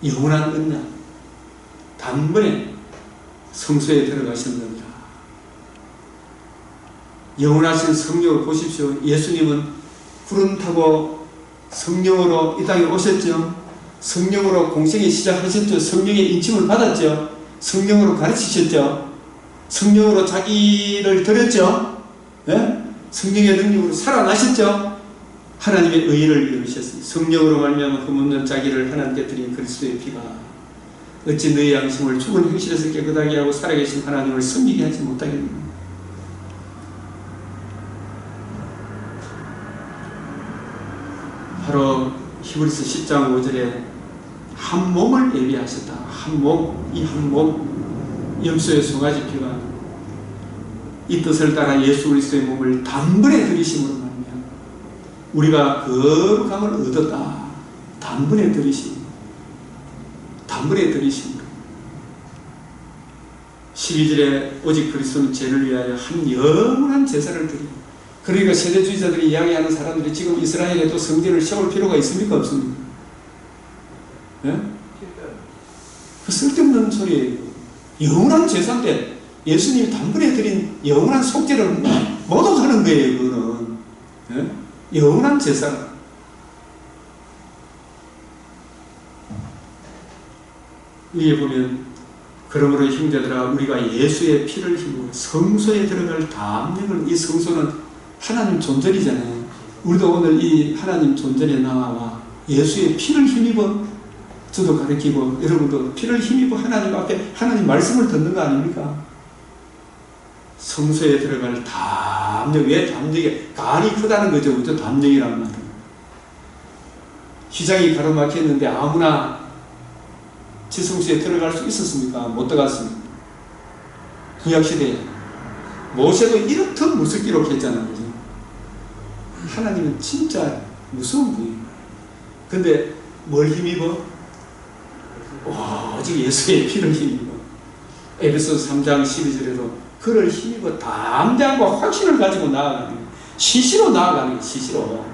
영원한 언약. 단번에 성소에 들어가시는 겁니다. 영원하신 성령을 보십시오. 예수님은 구름 타고 성령으로 이 땅에 오셨죠. 성령으로 공생이 시작하셨죠. 성령의 인침을 받았죠. 성령으로 가르치셨죠. 성령으로 자기를 드렸죠. 예? 성령의 능력으로 살아나셨죠. 하나님의 의를 이루셨습니다. 성령으로 말미암아 흠없는 자기를 하나님께 드린 그리스도의 피가 어찌 너희 양심을 죽은 행실에서 깨끗하게 하고 살아계신 하나님을 섬기게 하지 못하겠느냐. 바로 히브리서 10장 5절에 한 몸을 예비하셨다. 한 몸, 이 한 몸, 염소의 송아지 피가 이 뜻을 따라 예수 그리스도의 몸을 단번에 들이심으로 말미암아 우리가 거룩함을 얻었다. 단번에 들이심. 단번에 들이심으로. 12절에 오직 그리스도는 죄를 위하여 한 영원한 제사를 드리고. 그러니까 세대주의자들이 이야기하는 사람들이 지금 이스라엘에도 성전을 세울 필요가 있습니까? 없습니까? 예? 그 쓸데없는 소리예요. 영원한 제사인데 예수님이 단번에 드린 영원한 속죄를 못 하는 거예요. 그거는. 예? 영원한 제사. 위에 보면 그러므로 형제들아 우리가 예수의 피를 힘으로 성소에 들어갈 담력을, 이 성소는 하나님 존전이잖아요. 우리도 오늘 이 하나님 존전에 나와 예수의 피를 힘입어 저도 가르치고 여러분도 피를 힘입어 하나님 앞에 하나님 말씀을 듣는 거 아닙니까? 성소에 들어갈 담력. 왜 담력이 간이 크다는 거죠. 그죠? 담력이란 말은. 시장이 가로막혔는데 아무나 지성소에 들어갈 수 있었습니까? 못 들어갔습니다. 구약시대에 모세도 이렇듯 무섭기로 했잖아요. 그죠? 하나님은 진짜 무서운 분이에요. 근데 뭘 힘입어? 오직 예수의 피를 힘입어. 에베소서 3장 12절에도 그를 힘입어 담대함과 확신을 가지고 나아가는 거예요. 시시로 나아가는 거예요. 시시로.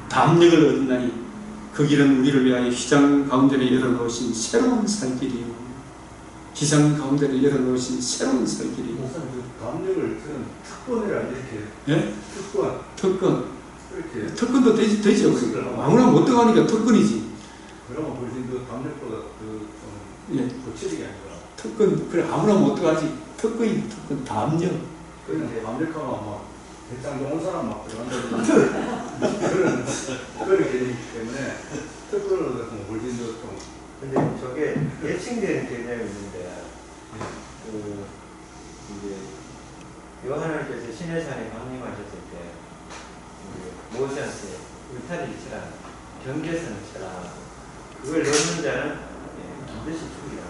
담력을 얻는다니 그 길은 우리를 위하여 휘장 가운데를 열어놓으신 새로운 살길이요. 휘장 가운데를 열어놓으신 새로운 살길이요. 담력을 쓰는 특권이라 이렇게. 예? 특권. 이렇게. 특권도 되죠. 아무나 못 들어가니까 특권이지. 그러면 훨씬 더 담력보다 예. 고치는 게 아니라. 특권, 그래, 아무나 못 들어가지. 특권이 특권, 담력. 그냥 담력하면 아마 대장 좋은 사람 막 들어간다는 그런 개념이기 때문에 특권을 얻으면 훨씬 더 좀. 근데 저게 예칭되는 개념이 있는데, 이제 요한을께서 시내산에 강림하셨을 때 모세한테 울타리를 치라, 경계선을 치라, 그걸 넘는 자는 반드시 죽이라,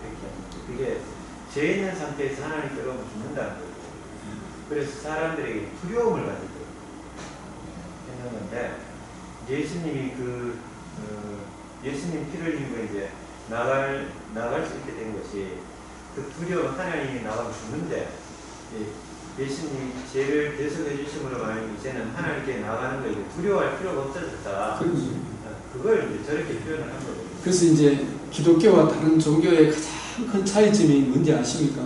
이렇게 합니다. 그게 죄 있는 상태에서 하나님께로 죽는다는 거예요. 그래서 사람들에게 두려움을 가지고 했는 건데, 예수님이 예수님 피를 힘으로 이제 나갈 수 있게 된 것이 그 두려움, 하나님이 나가면 죽는데, 예수님이 죄를 대속해 주심으로 말하면 이제는 하나님께 나가는 거에 두려워할 필요가 없어졌다. 그걸 이제 저렇게 표현을 한 거거든요. 그래서 이제 기독교와 다른 종교의 가장 큰 차이점이 뭔지 아십니까?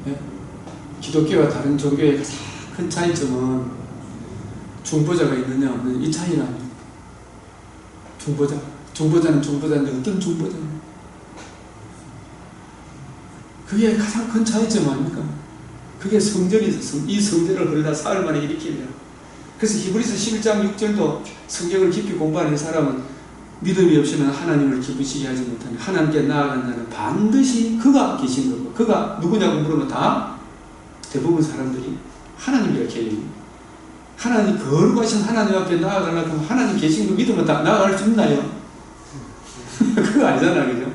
네? 기독교와 다른 종교의 가장 큰 차이점은 중보자가 있느냐 없느냐 이 차이는 아닙니다. 중보자는 중보자인데 어떤 중보자는? 그게 가장 큰 차이점 아닙니까? 그게 성전이죠. 이 성전을 그러다 사흘 만에 일으키면. 그래서 히브리서 11장 6절도 성경을 깊이 공부하는 사람은 믿음이 없이는 하나님을 기쁘시게 하지 못하는, 하나님께 나아간다는 반드시 그가 계신 거고, 그가 누구냐고 물으면 다 대부분 사람들이 하나님 이렇게 해요. 하나님, 거룩하신 하나님 앞에 나아가려고 하면 하나님 계신 거 믿으면 다 나아갈 수 있나요? 그거 아니잖아요. 그죠?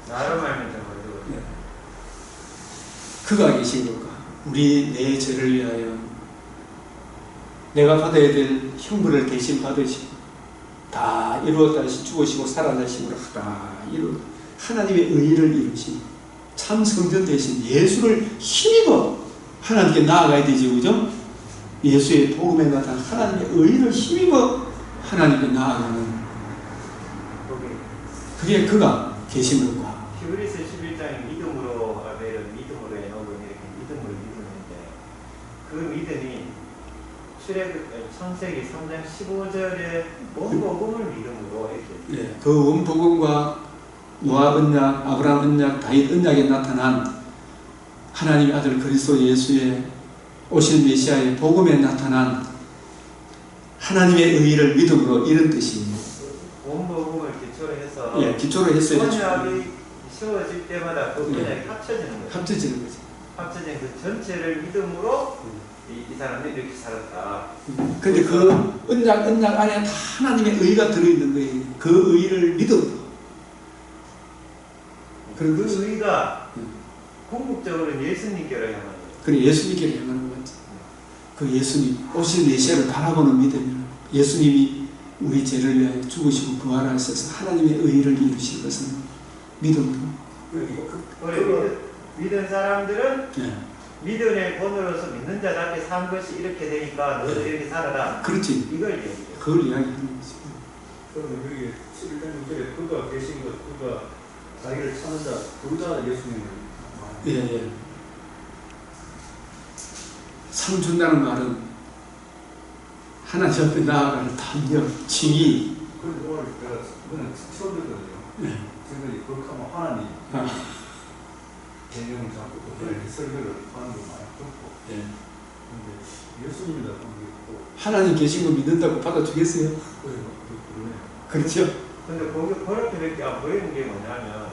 나로 말면 되거든요. 네. 그가 계신 것과 우리 내 죄를 위하여 내가 받아야 될 형벌을 대신 받으시고 다 이루었다 하시 죽으시고 살아나심으로 다 이루 하나님의 의를 이루신 참 성전 대신 예수를 힘입어 하나님께 나아가야 되지, 그죠? 예수의 복음에 나타난 하나님의 의를 힘입어 하나님께 나아가는, 그게 그가 계신 것과. 히브리서 11장에 믿음으로 아벨은 믿음으로 해놓고 이렇게 믿음으로 믿었는데 그 믿음이 창세기 3장 15절에 원복음을 믿음으로 이렇게 네, 그 원복음과 노아 언약, 아브라함 언약, 다윗 언약에 나타난 하나님의 아들 그리스도 예수의 오실 메시아의 복음에 나타난 하나님의 의를 믿음으로, 이런 뜻입니다. 원복음을 기초로 해서 예, 기초로 했어요. 언약이 세워질 때마다 그 언약이 합쳐지는 거예요. 합쳐지는 거죠. 합쳐진 그 전체를 믿음으로 이 사람들이 이렇게 살았다. 근데 그 언약 안에 다 하나님의 의가 들어있는 거예요. 그 의를 믿음으로. 그 의가 궁극적으로 예수님께로 향하는 거예요. 그래, 예수님께로 향하는 거지. 그 예수님 오실 메시아를 바라보는 믿음이라. 예수님이 우리 죄를 위하여 죽으시고 부활하셔서 하나님의 의를 이루신 것은 믿음으로. 믿은 사람들은 예. 믿음의 본으로서 믿는 자답게 산 것이 이렇게 되니까 너도 이렇게 살아라. 그렇지. 이걸 얘기해요. 그걸 이야기하는 거지. 그러면 여기 11장 6절에 그가 계신 것, 그가 자기를 찾는 자, 둘다 예수님을 예, 예. 상 준다는 말은 하나님 앞에 나아가는 담력, 칭의. 그런데 오늘 내가 그거는 처음 듣거든요. 네. 생각이 그렇게 하면 하나님 개념을 잡고 또 이렇게 설교를 하는 거 많이 듣고. 예. 근데 예수님이다 보는 게 있고. 하나님 계신 거 믿는다고 받아주겠어요? 그러네요. 그렇죠? 근데 거기 그렇게밖에 안 보이는 게 뭐냐면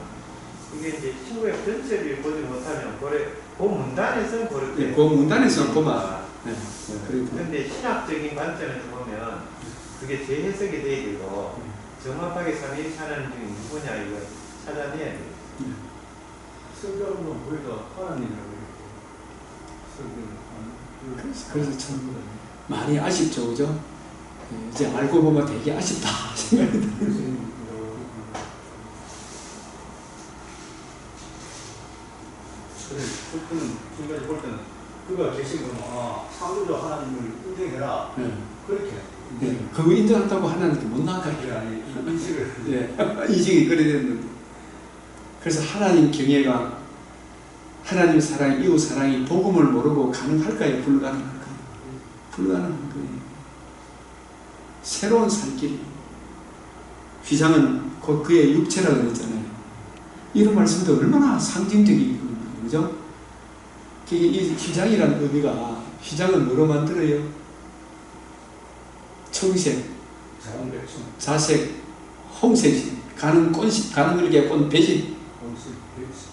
이게 이제 친구의 전체를 보지 못하면 그 문단에서는 그렇게 네, 그 문단에서는 보면. 네. 그리고 근데 신학적인 관점에서 보면 그게 재해석이 돼야 되고 정확하게 삼위일체 하나님 중에 누구냐 이거 찾아내야 돼요. 설교하는 보니까 하나님이라고 이렇게 설교를 그래서 참 많이 아쉽죠, 그죠? 이제 알고 보면 되게 아쉽다 생각이 들어요. 그래, 그는 지금까지 볼 때는 그가 계신 거는 창조주 하나님을 인정해라. 네. 그렇게. 네. 그거 인정한다고 하나님께 못 나가요. 그게 아니 인식을. 네. 인식이 그래 됐는데. 그래서 하나님 경외가, 하나님 사랑, 이웃 사랑이 복음을 모르고 가능할까요? 불가능할까요? 불가능한 거예요. 새로운 살길이. 휘장은 곧 그의 육체라고 그랬잖아요. 이런 말씀도 얼마나 상징적이거든요. 그죠? 이 휘장이라는 의미가, 휘장은 뭐로 만들어요? 청색, 자색, 홍색, 가는 꽃, 가는 글게 꽃 배신,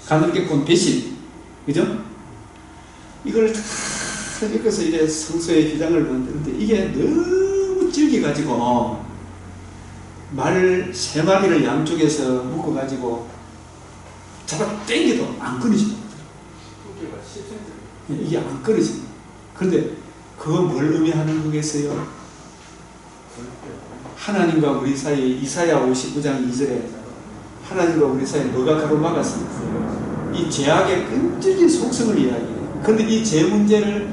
가는 게 꽃 배신, 그죠? 이걸 다 엮어서 이제 성소의 휘장을 만드는데 이게 너무 질겨가지고 말 세 마리를 양쪽에서 묶어가지고 잡아 당겨도 안 끊어집니다. 이게 안 끊어집니다. 그런데 그거 뭘 의미하는 거겠어요? 하나님과 우리 사이에 이사야 59장 2절에 하나님과 우리 사이에 뭐가 가로막았습니까? 이 죄악의 끈질긴 속성을 이야기해요. 그런데 이 죄 문제를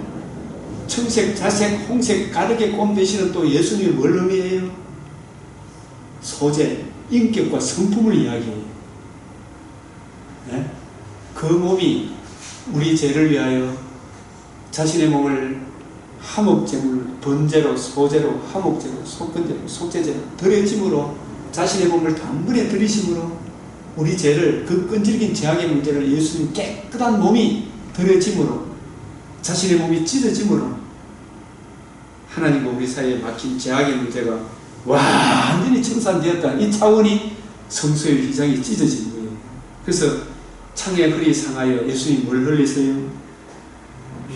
청색, 자색, 홍색, 가르게 꼼 대신은 또 예수님이 뭘 의미해요? 소재, 인격과 성품을 이야기해요. 네? 그 몸이 우리 죄를 위하여 자신의 몸을 화목제물, 번제로, 소제로, 화목제로, 속번제로, 속죄제로 드려짐으로 자신의 몸을 단번에 드리심으로 우리 죄를, 그 끈질긴 죄악의 문제를 예수님 깨끗한 몸이 드려짐으로 자신의 몸이 찢어짐으로 하나님과 우리 사이에 막힌 죄악의 문제가 완전히 청산되었다는 이 차원이 성소의 휘장이 찢어진 거예요. 그래서 창의 허리 상하여 예수님이 뭘 흘리세요?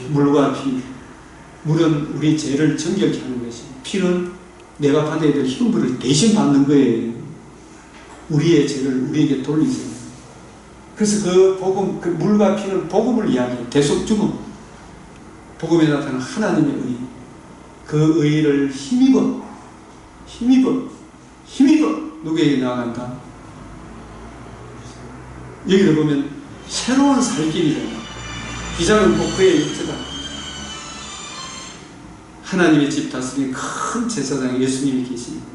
물과 피. 물은 우리 죄를 정결케 하는 것이, 피는 내가 받아야 될 형벌을 대신 받는 거예요. 우리의 죄를 우리에게 돌리세요. 그래서 그 복음, 그 물과 피는 복음을 이야기해요. 대속주문. 복음에 나타나는 하나님의 의. 그 의를 힘입어 누구에게 나아간다? 여기를 보면 새로운 살길이잖아. 비자는 복부의 육체다. 하나님의 집 다스리는 큰 제사장 예수님이 계십니다.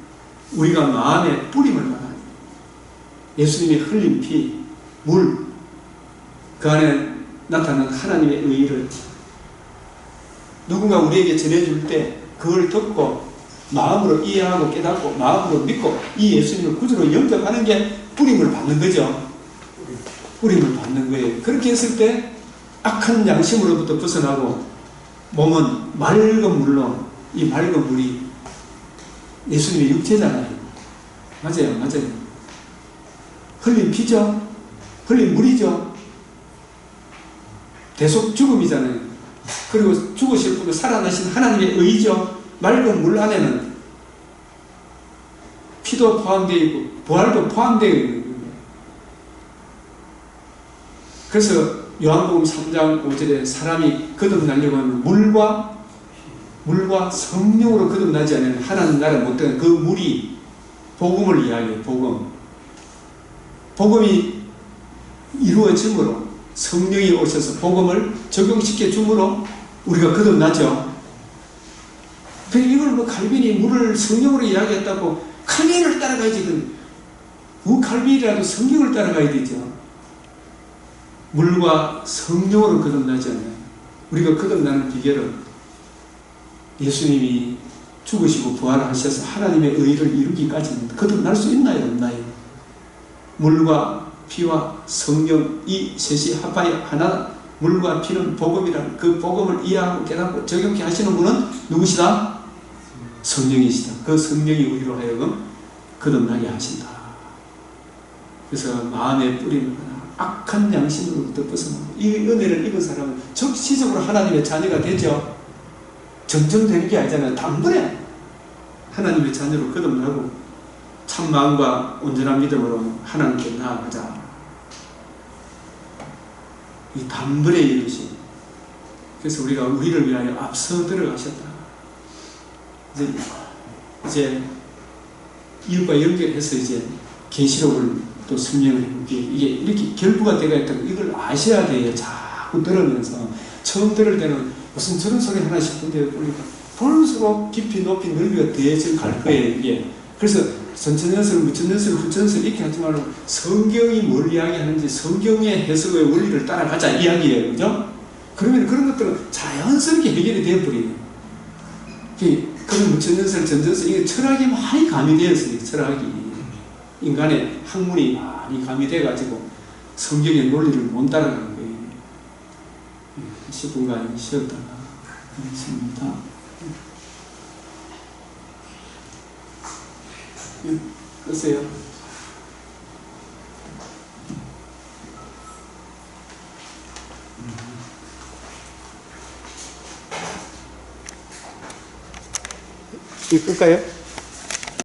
우리가 마음에 뿌림을 받아야 돼요. 예수님이 흘린 피, 물, 그 안에 나타나는 하나님의 의의를 누군가 우리에게 전해줄 때 그걸 듣고 마음으로 이해하고 깨닫고 마음으로 믿고 이 예수님을 구주로 영접하는 게 뿌림을 받는 거죠. 뿌림을 받는 거예요. 그렇게 했을 때 악한 양심으로부터 벗어나고 몸은 맑은 물로, 이 맑은 물이 예수님의 육체잖아요. 맞아요, 맞아요. 흘린 피죠. 흘린 물이죠. 대속 죽음이잖아요. 그리고 죽으실 분은 살아나신 하나님의 의죠. 맑은 물 안에는 피도 포함되어 있고 부활도 포함되어 있는 거예요. 그래서 요한복음 3장 5절에 사람이 거듭나려고 하면 물과 성령으로 거듭나지 않으면 하나님 나라 못 되는 그 물이 복음을 이야기해요. 복음이 이루어짐으로 성령이 오셔서 복음을 적용시켜 줌으로 우리가 거듭나죠. 그러니까 이걸 뭐 칼빈이 물을 성령으로 이야기했다고 칼빈을 따라가야지. 칼빈이라도 성경을 따라가야 되죠. 물과 성령으로 거듭나지 않아요. 우리가 거듭나는 비결은 예수님이 죽으시고 부활하셔서 하나님의 의를 이루기까지는 거듭날 수 있나요, 없나요? 물과 피와 성령 이 셋이 합하여 하나, 물과 피는 복음이라는 그 복음을 이해하고 깨닫고 적용케 하시는 분은 누구시다? 성령이시다. 그 성령이 우리로 하여금 거듭나게 하신다. 그래서 마음의 뿌리는 악한 양심으로부터 벗어나고 이 은혜를 입은 사람은 적시적으로 하나님의 자녀가 되죠. 점점 되는 게 아니잖아요. 단번에 하나님의 자녀로 거듭나고 참 마음과 온전한 믿음으로 하나님께 나아가자. 이 단번에 이루신. 그래서 우리가 우리를 위하여 앞서 들어가셨다. 이제 이웃과 연결해서 이제 계시록을 또 설명을 해볼게요. 이게 이렇게 결부가 되어 있다고 이걸 아셔야 돼요. 자꾸 들으면서 처음 들을 때는 무슨 저런 소리 하나 싶은데 보니까 볼수록 깊이 높이 넓이가 더해져 갈 거예요. 이게 그래서 전천연설, 무천연설, 후천연설 이렇게 하지 말고 성경이 뭘 이야기하는지 성경의 해석의 원리를 따라가자 이야기예요. 그죠? 그러면 그런 것들은 자연스럽게 해결이 되어버려요. 그런 무천연설, 전천연설 이게 철학이 많이 가미되어 있어요. 철학이. 인간의 학문이 많이 가미돼가지고 성경의 논리를 못 따라가는 거예요. 10분간 쉬었다가 하겠습니다. 끄세요. 이거 끌까요?